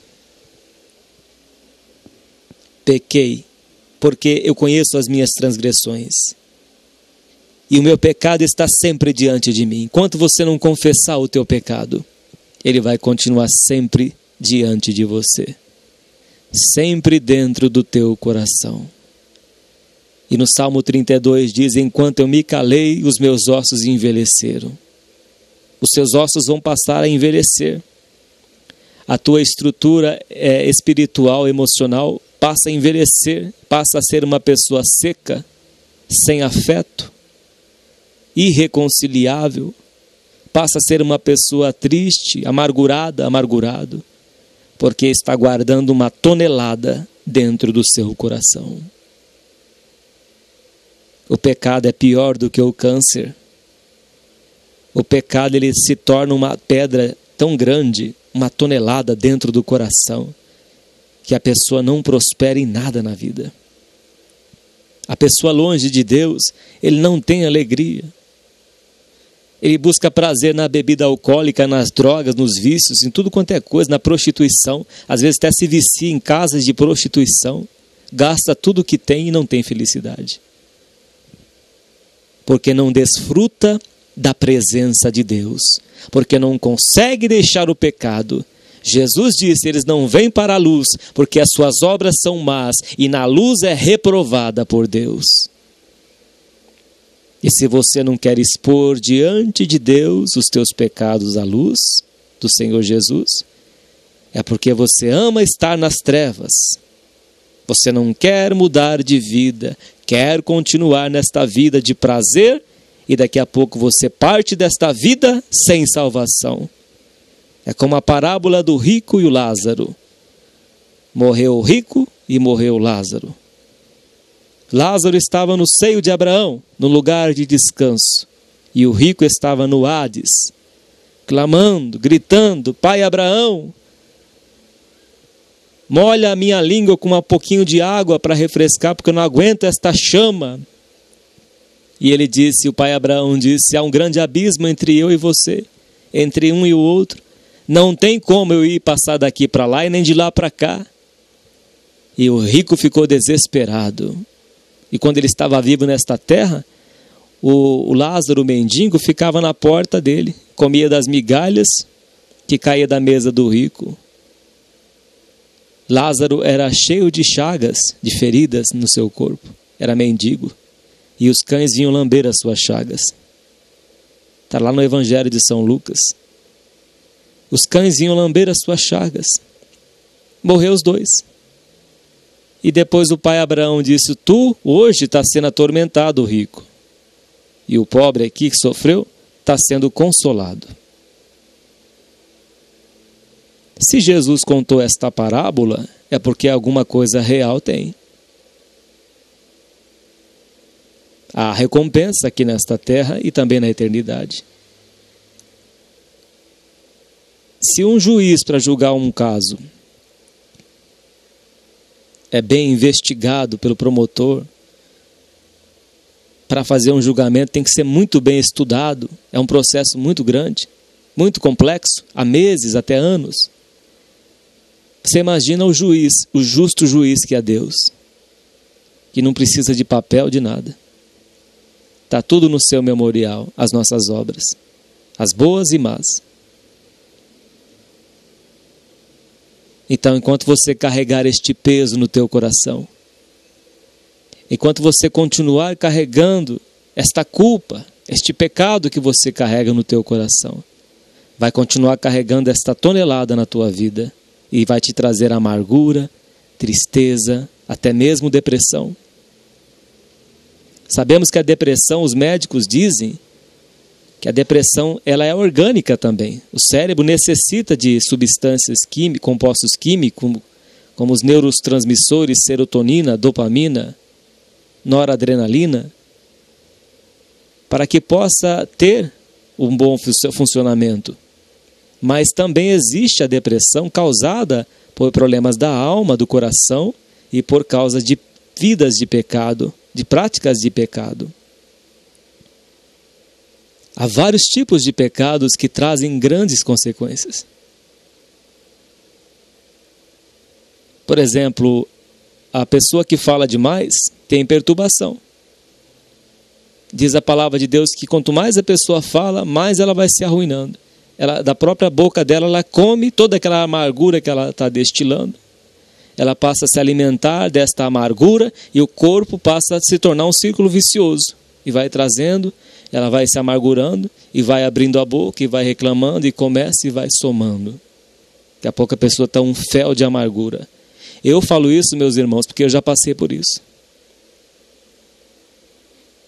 Pequei, porque eu conheço as minhas transgressões. E o meu pecado está sempre diante de mim. Enquanto você não confessar o teu pecado, ele vai continuar sempre diante de você. Sempre dentro do teu coração. E no Salmo 32 diz, enquanto eu me calei, os meus ossos envelheceram. Os seus ossos vão passar a envelhecer. A tua estrutura espiritual, emocional, passa a envelhecer, passa a ser uma pessoa seca, sem afeto, irreconciliável, passa a ser uma pessoa triste, amargurada, amargurado, porque está guardando uma tonelada dentro do seu coração. O pecado é pior do que o câncer. O pecado, ele se torna uma pedra tão grande, uma tonelada dentro do coração, que a pessoa não prospera em nada na vida. A pessoa longe de Deus, ele não tem alegria. Ele busca prazer na bebida alcoólica, nas drogas, nos vícios, em tudo quanto é coisa, na prostituição. Às vezes até se vicia em casas de prostituição. Gasta tudo que tem e não tem felicidade. Porque não desfruta da presença de Deus. Porque não consegue deixar o pecado. Jesus disse, eles não vêm para a luz, porque as suas obras são más, e na luz é reprovada por Deus. E se você não quer expor diante de Deus os teus pecados à luz do Senhor Jesus, é porque você ama estar nas trevas. Você não quer mudar de vida, quer continuar nesta vida de prazer, e daqui a pouco você parte desta vida sem salvação. É como a parábola do rico e o Lázaro. Morreu o rico e morreu o Lázaro. Lázaro estava no seio de Abraão, no lugar de descanso. E o rico estava no Hades, clamando, gritando, Pai Abraão, molha a minha língua com um pouquinho de água para refrescar, porque eu não aguento esta chama. E ele disse, o pai Abraão disse, há um grande abismo entre eu e você, entre um e o outro. Não tem como eu ir passar daqui para lá e nem de lá para cá. E o rico ficou desesperado. E quando ele estava vivo nesta terra, o Lázaro, o mendigo, ficava na porta dele, comia das migalhas que caía da mesa do rico. Lázaro era cheio de chagas, de feridas no seu corpo. Era mendigo. E os cães vinham lamber as suas chagas. Está lá no Evangelho de São Lucas. Os cães vinham lamber as suas chagas. Morreu os dois. E depois o pai Abraão disse, tu hoje está sendo atormentado, o rico. E o pobre aqui que sofreu está sendo consolado. Se Jesus contou esta parábola, é porque alguma coisa real tem. Há recompensa aqui nesta terra e também na eternidade. Se um juiz, para julgar um caso, é bem investigado pelo promotor, para fazer um julgamento tem que ser muito bem estudado, é um processo muito grande, muito complexo, há meses, até anos. Você imagina o juiz, o justo juiz que é Deus, que não precisa de papel, de nada. Está tudo no seu memorial, as nossas obras, as boas e más. Então, enquanto você carregar este peso no teu coração, enquanto você continuar carregando esta culpa, este pecado que você carrega no teu coração, vai continuar carregando esta tonelada na tua vida e vai te trazer amargura, tristeza, até mesmo depressão. Sabemos que a depressão, os médicos dizem que a depressão ela é orgânica também. O cérebro necessita de substâncias químicas, compostos químicos, como os neurotransmissores, serotonina, dopamina, noradrenalina, para que possa ter um bom funcionamento. Mas também existe a depressão causada por problemas da alma, do coração e por causa de vidas de pecado, de práticas de pecado. Há vários tipos de pecados que trazem grandes consequências. Por exemplo, a pessoa que fala demais tem perturbação. Diz a palavra de Deus que quanto mais a pessoa fala, mais ela vai se arruinando. Ela, da própria boca dela, ela come toda aquela amargura que ela está destilando. Ela passa a se alimentar desta amargura e o corpo passa a se tornar um círculo vicioso. E vai trazendo, ela vai se amargurando e vai abrindo a boca e vai reclamando e começa e vai somando. Daqui a pouco a pessoa está um fel de amargura. Eu falo isso, meus irmãos, porque eu já passei por isso.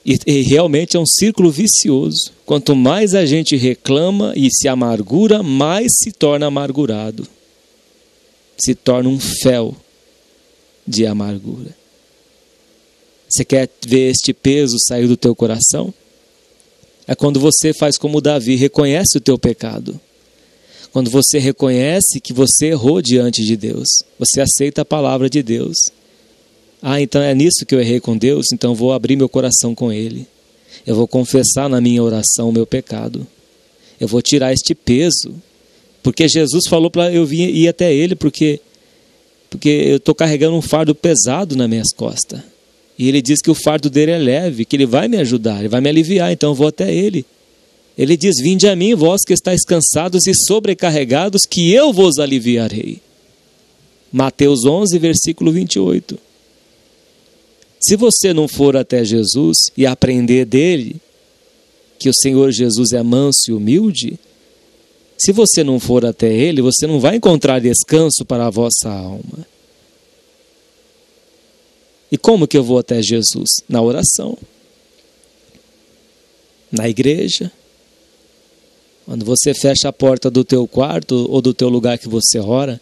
E realmente é um círculo vicioso. Quanto mais a gente reclama e se amargura, mais se torna amargurado. Se torna um fel de amargura. Você quer ver este peso sair do teu coração? É quando você faz como Davi, reconhece o teu pecado. Quando você reconhece que você errou diante de Deus. Você aceita a palavra de Deus. Então é nisso que eu errei com Deus, então vou abrir meu coração com Ele. Eu vou confessar na minha oração o meu pecado. Eu vou tirar este peso. Porque Jesus falou para eu ir até Ele, porque eu estou carregando um fardo pesado nas minhas costas. E Ele diz que o fardo dele é leve, que Ele vai me ajudar, Ele vai me aliviar, então eu vou até Ele. Ele diz, vinde a mim, vós que estáis cansados e sobrecarregados, que eu vos aliviarei. Mateus 11, versículo 28. Se você não for até Jesus e aprender dele, que o Senhor Jesus é manso e humilde, se você não for até Ele, você não vai encontrar descanso para a vossa alma. E como que eu vou até Jesus? Na oração. Na igreja. Quando você fecha a porta do teu quarto ou do teu lugar que você ora,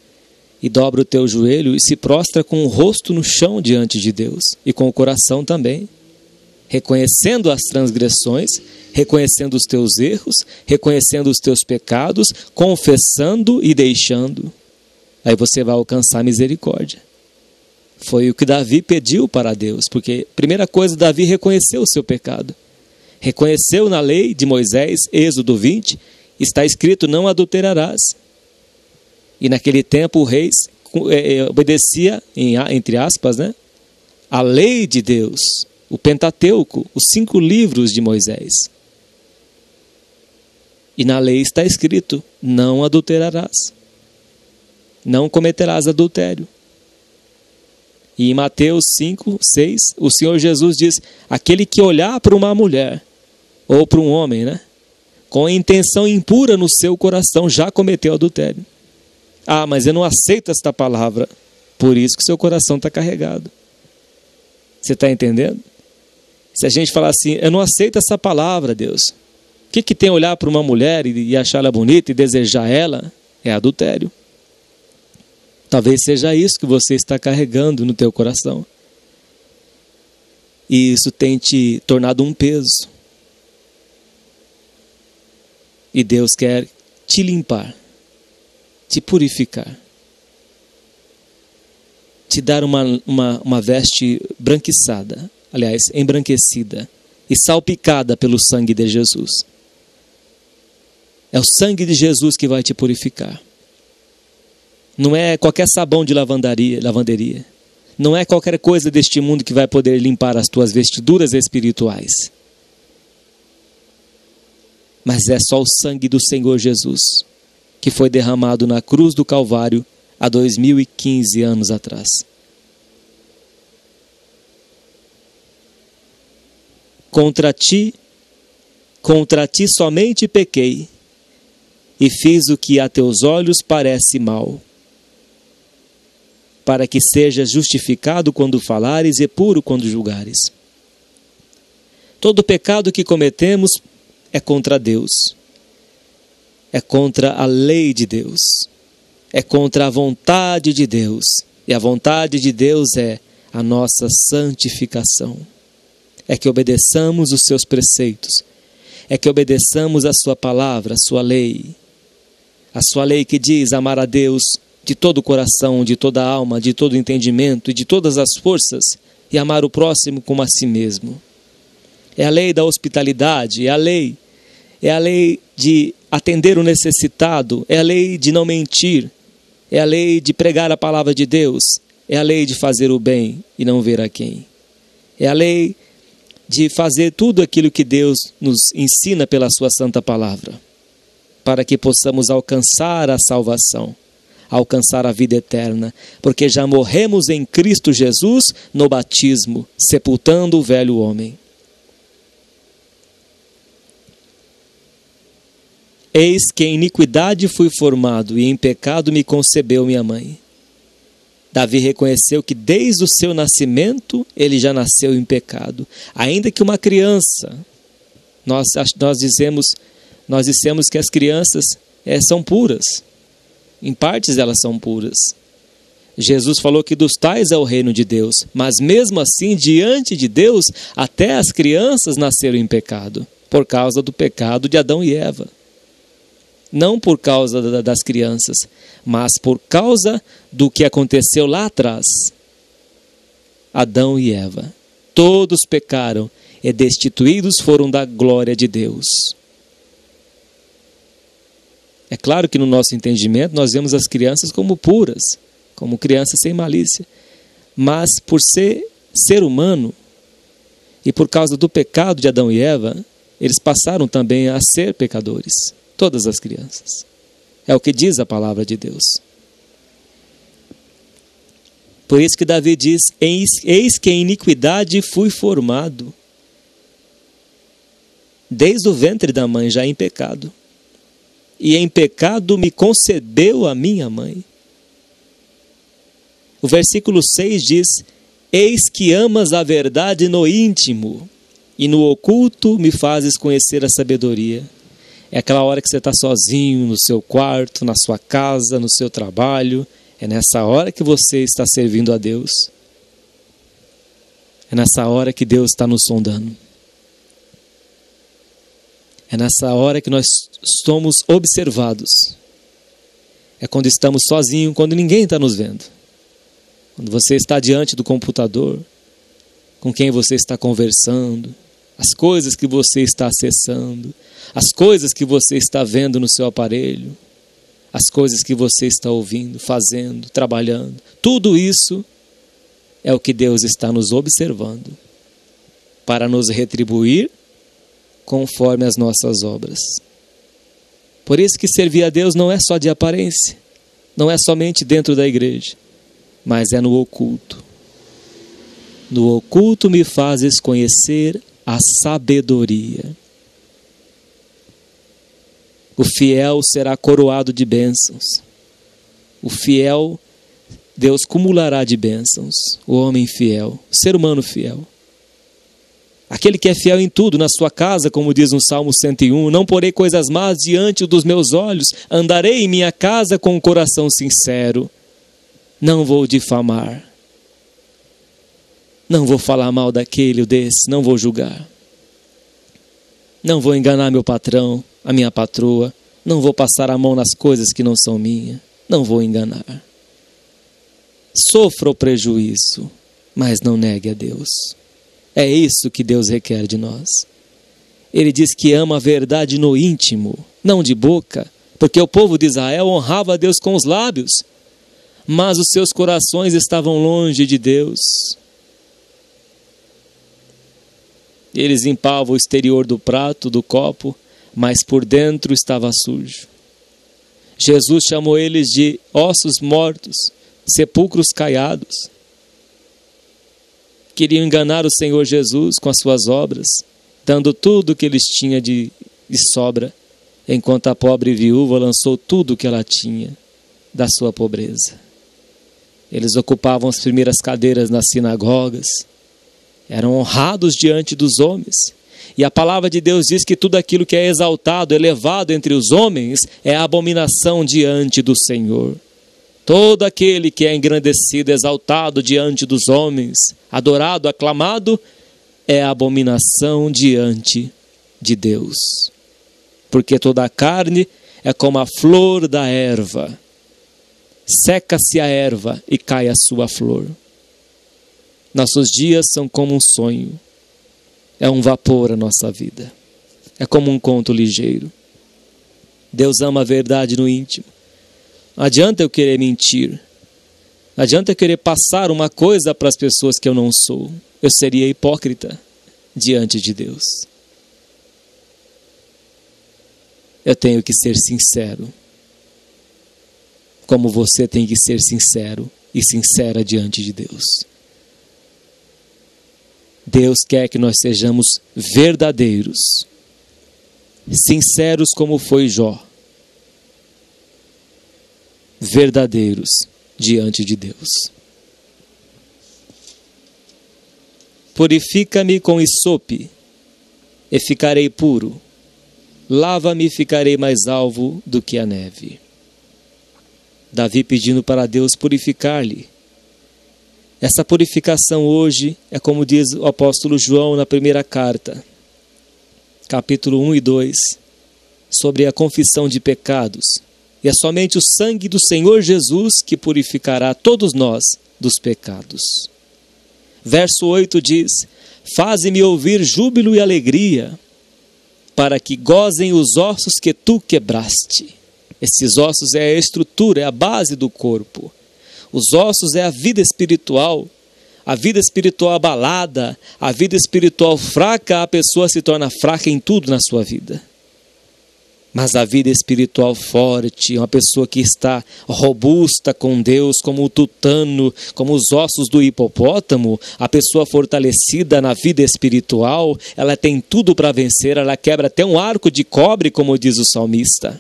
e dobra o teu joelho e se prostra com o rosto no chão diante de Deus. E com o coração também. Reconhecendo as transgressões, reconhecendo os teus erros, reconhecendo os teus pecados, confessando e deixando. Aí você vai alcançar misericórdia. Foi o que Davi pediu para Deus, porque primeira coisa, Davi reconheceu o seu pecado. Reconheceu na lei de Moisés, Êxodo 20, está escrito, não adulterarás. E naquele tempo o rei obedecia, entre aspas, né, a lei de Deus, o Pentateuco, os 5 livros de Moisés. E na lei está escrito, não adulterarás. Não cometerás adultério. E em Mateus 5, 6, o Senhor Jesus diz, aquele que olhar para uma mulher, ou para um homem, né, com intenção impura no seu coração, já cometeu adultério. Mas eu não aceito esta palavra. Por isso que seu coração está carregado. Você está entendendo? Se a gente falar assim, eu não aceito essa palavra, Deus. O que tem olhar para uma mulher e achar ela bonita e desejar ela? É adultério. Talvez seja isso que você está carregando no teu coração. E isso tem te tornado um peso. E Deus quer te limpar, te purificar, te dar uma veste branquiçada, aliás, embranquecida e salpicada pelo sangue de Jesus. É o sangue de Jesus que vai te purificar. Não é qualquer sabão de lavanderia. Não é qualquer coisa deste mundo que vai poder limpar as tuas vestiduras espirituais. Mas é só o sangue do Senhor Jesus, que foi derramado na cruz do Calvário há 2015 anos atrás. Contra ti somente pequei, e fiz o que a teus olhos parece mal, para que sejas justificado quando falares e puro quando julgares. Todo pecado que cometemos é contra Deus, é contra a lei de Deus, é contra a vontade de Deus, e a vontade de Deus é a nossa santificação, é que obedeçamos os seus preceitos, é que obedeçamos a sua palavra, a sua lei que diz amar a Deus de todo o coração, de toda a alma, de todo o entendimento e de todas as forças, e amar o próximo como a si mesmo. É a lei da hospitalidade, é a lei de atender o necessitado, é a lei de não mentir, é a lei de pregar a palavra de Deus, é a lei de fazer o bem e não ver a quem. É a lei de fazer tudo aquilo que Deus nos ensina pela sua santa palavra, para que possamos alcançar a salvação, alcançar a vida eterna, porque já morremos em Cristo Jesus no batismo, sepultando o velho homem. Eis que em iniquidade fui formado, e em pecado me concebeu minha mãe. Davi reconheceu que desde o seu nascimento ele já nasceu em pecado. Ainda que uma criança, nós dissemos que as crianças são puras. Em partes elas são puras. Jesus falou que dos tais é o reino de Deus, mas mesmo assim, diante de Deus, até as crianças nasceram em pecado, por causa do pecado de Adão e Eva. Não por causa das crianças, mas por causa do que aconteceu lá atrás. Adão e Eva, todos pecaram e destituídos foram da glória de Deus. É claro que no nosso entendimento nós vemos as crianças como puras, como crianças sem malícia. Mas por ser humano e por causa do pecado de Adão e Eva, eles passaram também a ser pecadores. Todas as crianças. É o que diz a palavra de Deus. Por isso que Davi diz: eis que em iniquidade fui formado. Desde o ventre da mãe já em pecado. E em pecado me concebeu a minha mãe. O versículo 6 diz: eis que amas a verdade no íntimo, e no oculto me fazes conhecer a sabedoria. É aquela hora que você está sozinho no seu quarto, na sua casa, no seu trabalho. É nessa hora que você está servindo a Deus. É nessa hora que Deus está nos sondando. É nessa hora que nós somos observados. É quando estamos sozinhos, quando ninguém está nos vendo. Quando você está diante do computador, com quem você está conversando, as coisas que você está acessando, as coisas que você está vendo no seu aparelho, as coisas que você está ouvindo, fazendo, trabalhando. Tudo isso é o que Deus está nos observando para nos retribuir conforme as nossas obras. Por isso que servir a Deus não é só de aparência, não é somente dentro da igreja, mas é no oculto. No oculto me fazes conhecer a sabedoria. O fiel será coroado de bênçãos. O fiel, Deus cumulará de bênçãos. O homem fiel, o ser humano fiel. Aquele que é fiel em tudo, na sua casa, como diz no Salmo 101, não porei coisas más diante dos meus olhos, andarei em minha casa com o coração sincero. Não vou difamar. Não vou falar mal daquele ou desse, não vou julgar. Não vou enganar meu patrão, a minha patroa. Não vou passar a mão nas coisas que não são minhas. Não vou enganar. Sofra o prejuízo, mas não negue a Deus. É isso que Deus requer de nós. Ele diz que ama a verdade no íntimo, não de boca, porque o povo de Israel honrava a Deus com os lábios, mas os seus corações estavam longe de Deus. Eles limpavam o exterior do prato, do copo, mas por dentro estava sujo. Jesus chamou eles de ossos mortos, sepulcros caiados. Queriam enganar o Senhor Jesus com as suas obras, dando tudo o que eles tinham de sobra, enquanto a pobre viúva lançou tudo o que ela tinha da sua pobreza. Eles ocupavam as primeiras cadeiras nas sinagogas, eram honrados diante dos homens. E a palavra de Deus diz que tudo aquilo que é exaltado, elevado entre os homens, é abominação diante do Senhor. Todo aquele que é engrandecido, exaltado diante dos homens, adorado, aclamado, é abominação diante de Deus. Porque toda a carne é como a flor da erva. Seca-se a erva e cai a sua flor. Nossos dias são como um sonho. É um vapor a nossa vida. É como um conto ligeiro. Deus ama a verdade no íntimo. Não adianta eu querer mentir. Não adianta eu querer passar uma coisa para as pessoas que eu não sou. Eu seria hipócrita diante de Deus. Eu tenho que ser sincero. Como você tem que ser sincero e sincera diante de Deus. Deus quer que nós sejamos verdadeiros, sinceros como foi Jó. Verdadeiros diante de Deus. Purifica-me com hisope, e ficarei puro. Lava-me e ficarei mais alvo do que a neve. Davi pedindo para Deus purificar-lhe. Essa purificação hoje é como diz o apóstolo João na primeira carta, capítulo 1 e 2, sobre a confissão de pecados. E é somente o sangue do Senhor Jesus que purificará todos nós dos pecados. Verso 8 diz: faze-me ouvir júbilo e alegria, para que gozem os ossos que tu quebraste. Esses ossos é a estrutura, é a base do corpo. Os ossos é a vida espiritual abalada, a vida espiritual fraca, a pessoa se torna fraca em tudo na sua vida. Mas a vida espiritual forte, uma pessoa que está robusta com Deus, como o tutano, como os ossos do hipopótamo, a pessoa fortalecida na vida espiritual, ela tem tudo para vencer, ela quebra até um arco de cobre, como diz o salmista.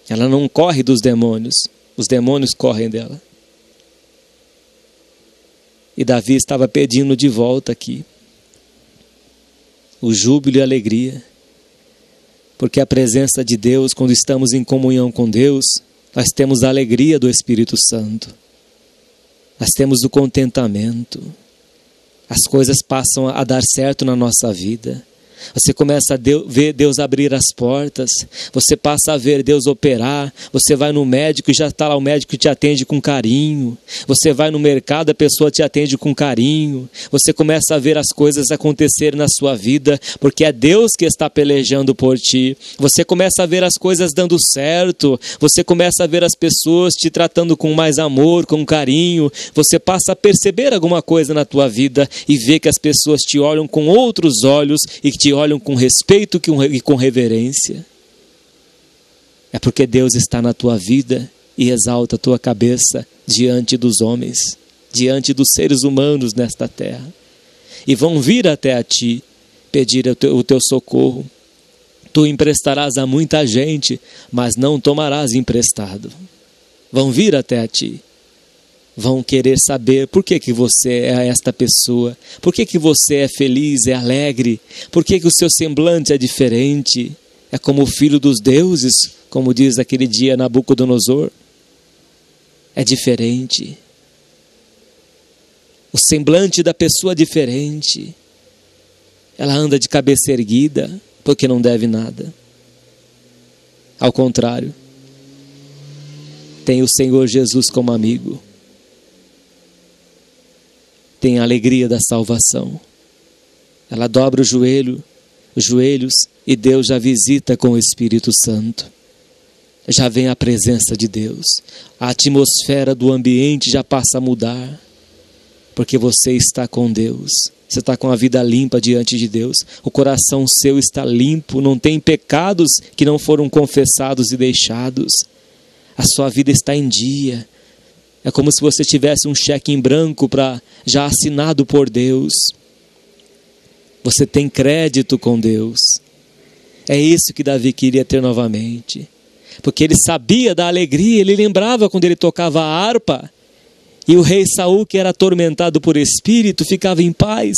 Ela não corre dos demônios, os demônios correm dela. E Davi estava pedindo de volta aqui o júbilo e a alegria. Porque a presença de Deus, quando estamos em comunhão com Deus, nós temos a alegria do Espírito Santo. Nós temos o contentamento. As coisas passam a dar certo na nossa vida. Você começa a ver Deus abrir as portas. Você passa a ver Deus operar. Você vai no médico e já está lá o médico que te atende com carinho. Você vai no mercado, a pessoa te atende com carinho. Você começa a ver as coisas acontecerem na sua vida, porque é Deus que está pelejando por ti. Você começa a ver as coisas dando certo. Você começa a ver as pessoas te tratando com mais amor, com carinho. Você passa a perceber alguma coisa na tua vida e ver que as pessoas te olham com outros olhos e que te olham com respeito e com reverência. É porque Deus está na tua vida e exalta a tua cabeça diante dos homens, diante dos seres humanos nesta terra. E vão vir até a ti pedir o teu socorro. Tu emprestarás a muita gente, mas não tomarás emprestado. Vão vir até a ti. Vão querer saber por que você é esta pessoa, por que você é feliz, é alegre, por que o seu semblante é diferente, é como o filho dos deuses, como diz aquele dia Nabucodonosor. É diferente. O semblante da pessoa é diferente. Ela anda de cabeça erguida, porque não deve nada. Ao contrário, tem o Senhor Jesus como amigo. Tem a alegria da salvação. Ela dobra os joelhos e Deus já visita com o Espírito Santo. Já vem a presença de Deus. A atmosfera do ambiente já passa a mudar. Porque você está com Deus. Você está com a vida limpa diante de Deus. O coração seu está limpo. Não tem pecados que não foram confessados e deixados. A sua vida está em dia. É como se você tivesse um cheque em branco já assinado por Deus. Você tem crédito com Deus. É isso que Davi queria ter novamente. Porque ele sabia da alegria, ele lembrava quando ele tocava a harpa. E o rei Saul, que era atormentado por espírito, ficava em paz.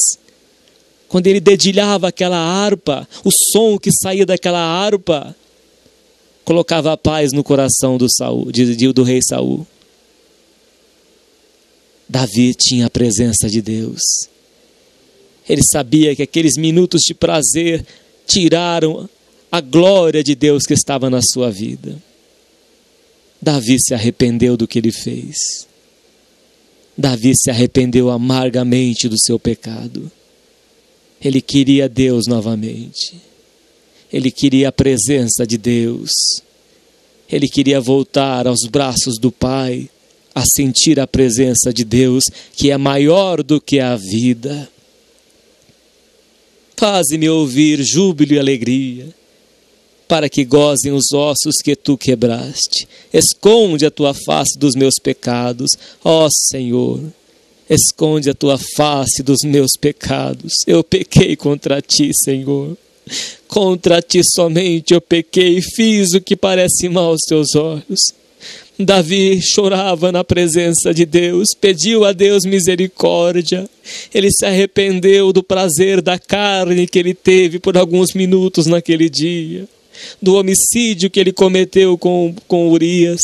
Quando ele dedilhava aquela harpa, o som que saía daquela harpa, colocava a paz no coração do rei Saul. Davi tinha a presença de Deus. Ele sabia que aqueles minutos de prazer tiraram a glória de Deus que estava na sua vida. Davi se arrependeu do que ele fez. Davi se arrependeu amargamente do seu pecado. Ele queria Deus novamente. Ele queria a presença de Deus. Ele queria voltar aos braços do Pai, a sentir a presença de Deus, que é maior do que a vida. Faze-me ouvir júbilo e alegria, para que gozem os ossos que tu quebraste. Esconde a tua face dos meus pecados, ó Senhor. Esconde a tua face dos meus pecados. Eu pequei contra ti, Senhor. Contra ti somente eu pequei e fiz o que parece mal aos teus olhos. Davi chorava na presença de Deus, pediu a Deus misericórdia. Ele se arrependeu do prazer da carne que ele teve por alguns minutos naquele dia, do homicídio que ele cometeu com Urias.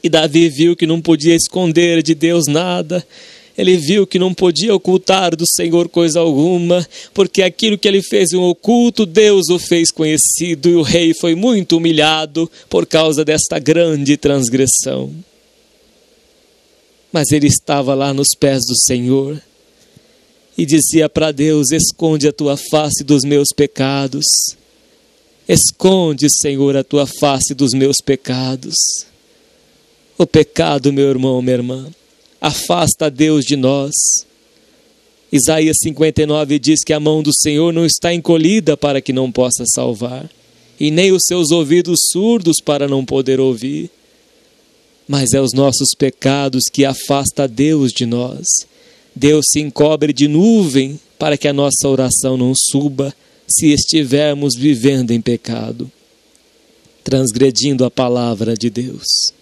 E Davi viu que não podia esconder de Deus nada. Ele viu que não podia ocultar do Senhor coisa alguma, porque aquilo que ele fez em oculto, Deus o fez conhecido, e o rei foi muito humilhado por causa desta grande transgressão. Mas ele estava lá nos pés do Senhor e dizia para Deus: esconde a tua face dos meus pecados. Esconde, Senhor, a tua face dos meus pecados. O pecado, meu irmão, minha irmã, afasta Deus de nós. Isaías 59 diz que a mão do Senhor não está encolhida para que não possa salvar, e nem os seus ouvidos surdos para não poder ouvir. Mas é os nossos pecados que afasta Deus de nós. Deus se encobre de nuvem para que a nossa oração não suba, se estivermos vivendo em pecado, transgredindo a palavra de Deus.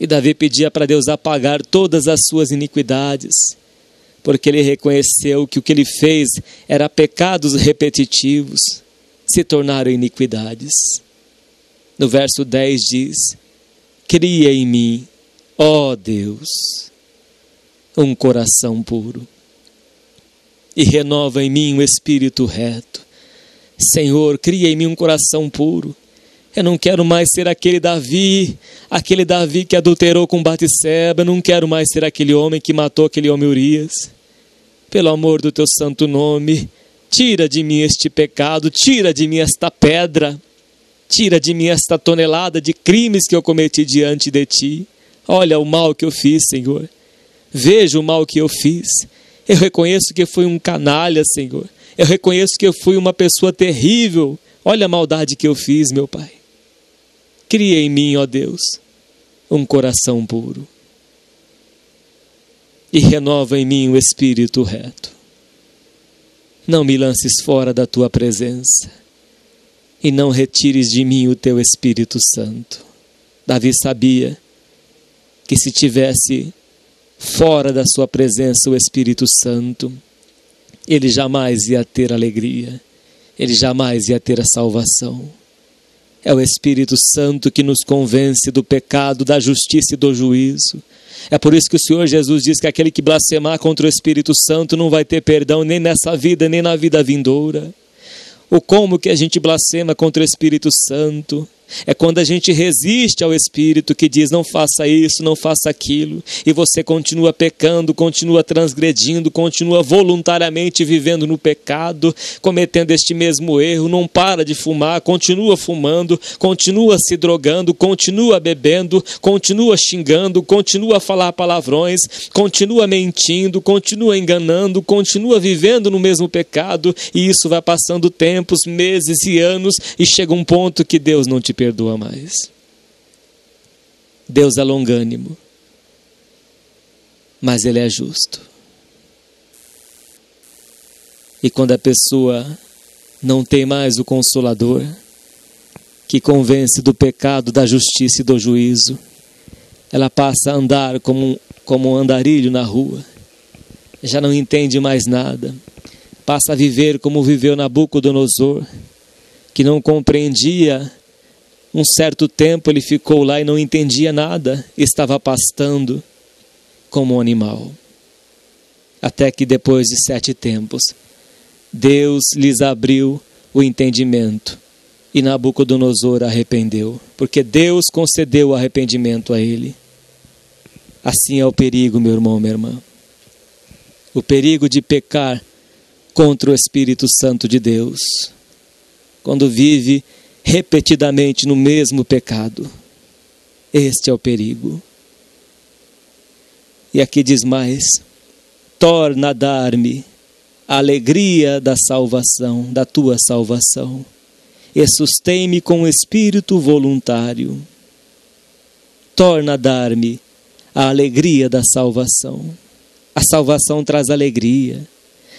E Davi pedia para Deus apagar todas as suas iniquidades, porque ele reconheceu que o que ele fez era pecados repetitivos, se tornaram iniquidades. No verso 10 diz: cria em mim, ó Deus, um coração puro, e renova em mim um espírito reto. Senhor, cria em mim um coração puro. Eu não quero mais ser aquele Davi que adulterou com Batseba. Eu não quero mais ser aquele homem que matou aquele homem Urias. Pelo amor do teu santo nome, tira de mim este pecado, tira de mim esta pedra, tira de mim esta tonelada de crimes que eu cometi diante de ti. Olha o mal que eu fiz, Senhor. Veja o mal que eu fiz. Eu reconheço que fui um canalha, Senhor. Eu reconheço que eu fui uma pessoa terrível. Olha a maldade que eu fiz, meu Pai. Cria em mim, ó Deus, um coração puro, e renova em mim o espírito reto. Não me lances fora da tua presença, e não retires de mim o teu Espírito Santo. Davi sabia que se tivesse fora da sua presença o Espírito Santo, ele jamais ia ter alegria, ele jamais ia ter a salvação. É o Espírito Santo que nos convence do pecado, da justiça e do juízo. É por isso que o Senhor Jesus diz que aquele que blasfemar contra o Espírito Santo não vai ter perdão nem nessa vida, nem na vida vindoura. O como que a gente blasfema contra o Espírito Santo? É quando a gente resiste ao Espírito que diz: não faça isso, não faça aquilo, e você continua pecando, continua transgredindo, continua voluntariamente vivendo no pecado, cometendo este mesmo erro, não para de fumar, continua fumando, continua se drogando, continua bebendo, continua xingando, continua a falar palavrões, continua mentindo, continua enganando, continua vivendo no mesmo pecado, e isso vai passando tempos, meses e anos, e chega um ponto que Deus não te perdoa mais. Deus é longânimo, mas Ele é justo. E quando a pessoa não tem mais o Consolador, que convence do pecado, da justiça e do juízo, ela passa a andar como um andarilho na rua, já não entende mais nada, passa a viver como viveu Nabucodonosor, que não compreendia. Um certo tempo ele ficou lá e não entendia nada, estava pastando como um animal. Até que depois de 7 tempos, Deus lhes abriu o entendimento e Nabucodonosor arrependeu, porque Deus concedeu o arrependimento a ele. Assim é o perigo, meu irmão, minha irmã. O perigo de pecar contra o Espírito Santo de Deus, quando vive repetidamente no mesmo pecado. Este é o perigo. E aqui diz mais: torna a dar-me a alegria da salvação, da tua salvação, e sustém-me com espírito voluntário. Torna a dar-me a alegria da salvação. A salvação traz alegria.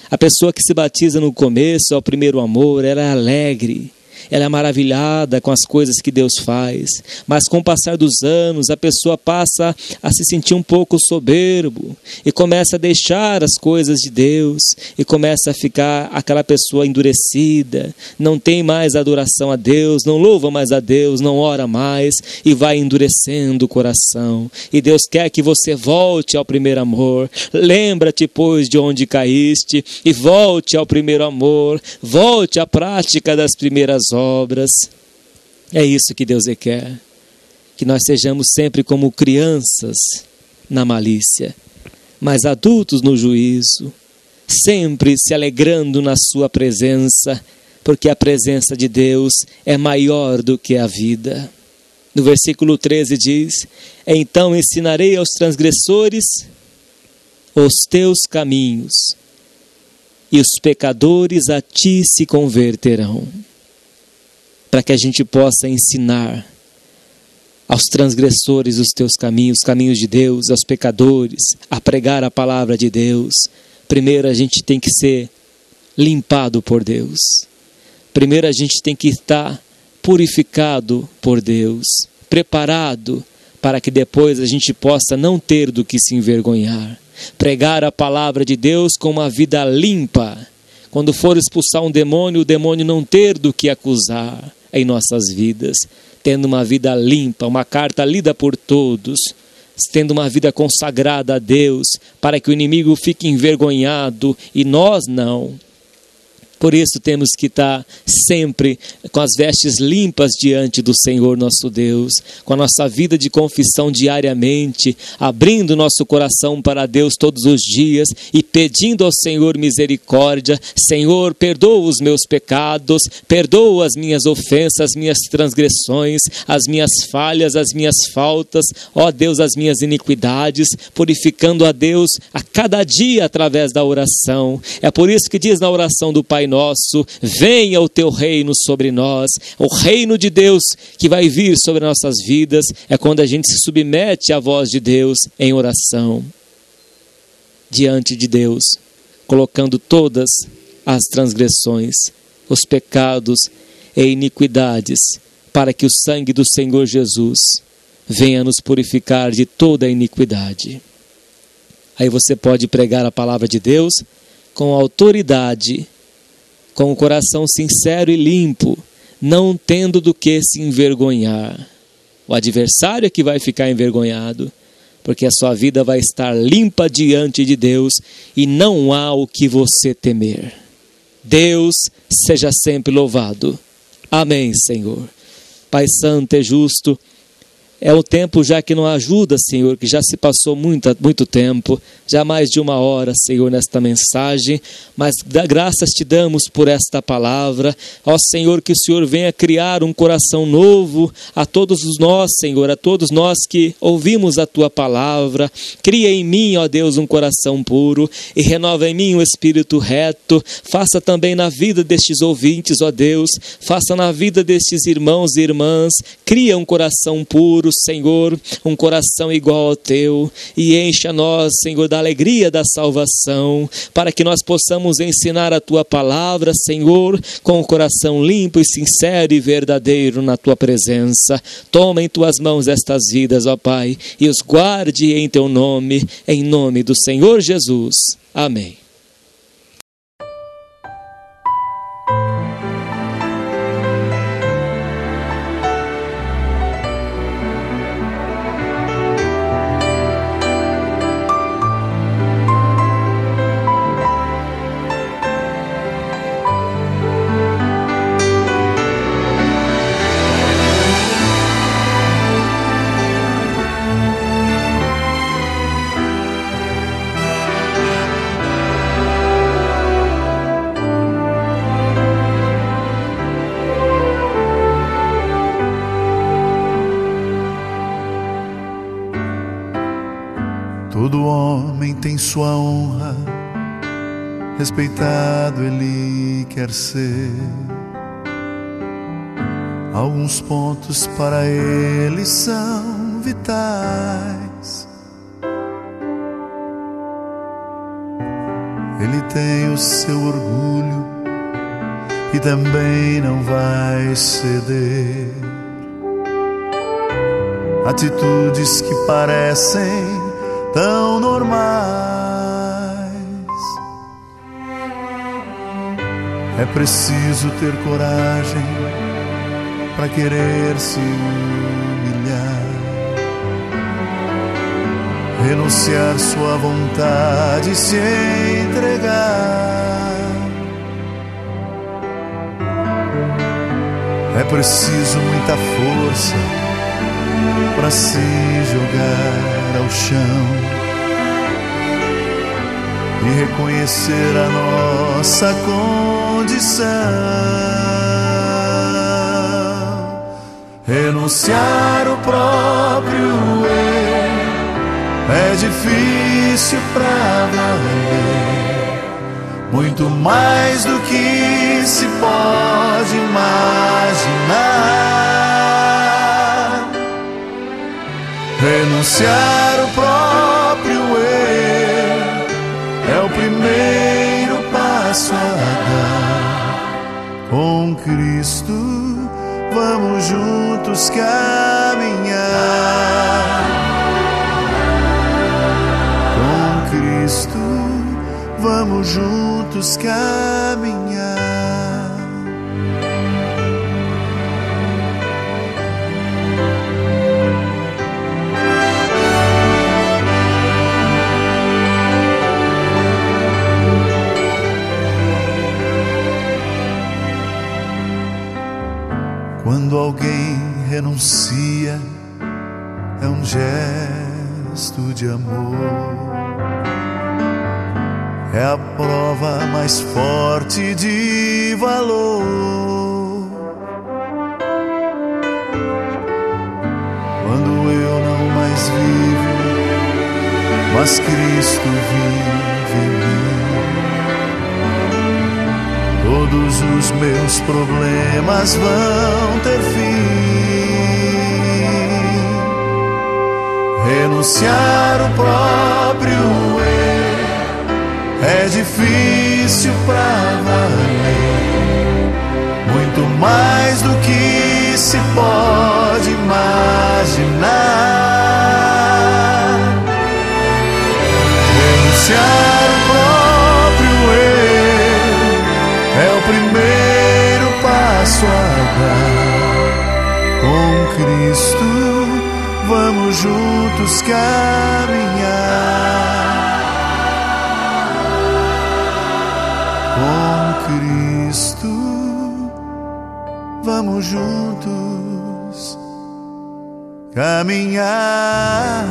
A pessoa que se batiza no começo, ao primeiro amor, ela é alegre. ela é maravilhada com as coisas que Deus faz, mas com o passar dos anos, a pessoa passa a se sentir um pouco soberbo e começa a deixar as coisas de Deus e começa a ficar aquela pessoa endurecida, não tem mais adoração a Deus, não louva mais a Deus, não ora mais e vai endurecendo o coração. E Deus quer que você volte ao primeiro amor. Lembra-te, pois, de onde caíste e volte ao primeiro amor, volte à prática das primeiras obras. É isso que Deus quer, que nós sejamos sempre como crianças na malícia, mas adultos no juízo, sempre se alegrando na sua presença, porque a presença de Deus é maior do que a vida. No versículo 13 diz: então ensinarei aos transgressores os teus caminhos, e os pecadores a ti se converterão. Para que a gente possa ensinar aos transgressores os teus caminhos, os caminhos de Deus, aos pecadores, a pregar a palavra de Deus, primeiro a gente tem que ser limpado por Deus. Primeiro a gente tem que estar purificado por Deus, preparado para que depois a gente possa não ter do que se envergonhar. Pregar a palavra de Deus com uma vida limpa. Quando for expulsar um demônio, o demônio não ter do que acusar em nossas vidas. Tendo uma vida limpa, uma carta lida por todos, tendo uma vida consagrada a Deus, para que o inimigo fique envergonhado e nós não. Por isso temos que estar sempre com as vestes limpas diante do Senhor nosso Deus, com a nossa vida de confissão diariamente, abrindo nosso coração para Deus todos os dias e pedindo ao Senhor misericórdia. Senhor, perdoa os meus pecados, perdoa as minhas ofensas, as minhas transgressões, as minhas falhas, as minhas faltas, ó Deus, as minhas iniquidades, purificando a Deus a cada dia através da oração. É por isso que diz na oração do Pai Nosso: venha o teu reino sobre nós. O reino de Deus que vai vir sobre nossas vidas é quando a gente se submete à voz de Deus em oração diante de Deus, colocando todas as transgressões, os pecados e iniquidades, para que o sangue do Senhor Jesus venha nos purificar de toda a iniquidade. Aí você pode pregar a palavra de Deus com autoridade, com o coração sincero e limpo, não tendo do que se envergonhar. O adversário é que vai ficar envergonhado, porque a sua vida vai estar limpa diante de Deus e não há o que você temer. Deus seja sempre louvado. Amém, Senhor. Pai Santo e justo, é o tempo já que não ajuda, Senhor, que já se passou muito tempo, já mais de 1 hora, Senhor, nesta mensagem, mas graças te damos por esta palavra. Ó Senhor, que o Senhor venha criar um coração novo a todos nós, Senhor, a todos nós que ouvimos a tua palavra. Cria em mim, ó Deus, um coração puro e renova em mim um espírito reto. Faça também na vida destes ouvintes, ó Deus, faça na vida destes irmãos e irmãs. Cria um coração puro, Senhor, um coração igual ao teu, e encha nós, Senhor, da alegria da salvação, para que nós possamos ensinar a tua palavra, Senhor, com o coração limpo e sincero e verdadeiro na tua presença. Toma em tuas mãos estas vidas, ó Pai, e os guarde em teu nome, em nome do Senhor Jesus. Amém. Todo homem tem sua honra, respeitado ele quer ser. Alguns pontos para ele são vitais. Ele tem o seu orgulho e também não vai ceder. Atitudes que parecem tão normais. É preciso ter coragem para querer se humilhar, renunciar sua vontade e se entregar. É preciso muita força para se jogar ao chão e reconhecer a nossa condição. Renunciar o próprio eu é difícil pra valer, muito mais do que se pode imaginar. Renunciar o próprio eu é o primeiro passo a dar. Com Cristo vamos juntos caminhar. Com Cristo vamos juntos caminhar. Quando alguém renuncia, é um gesto de amor. É a prova mais forte de valor. Quando eu não mais vivo, mas Cristo vive em mim, todos os meus problemas vão ter fim. Renunciar o próprio eu é difícil pra valer, muito mais do que se pode imaginar. Renunciar o próprio eu é o primeiro passo a dar. Com Cristo vamos juntos caminhar. Com Cristo vamos juntos caminhar.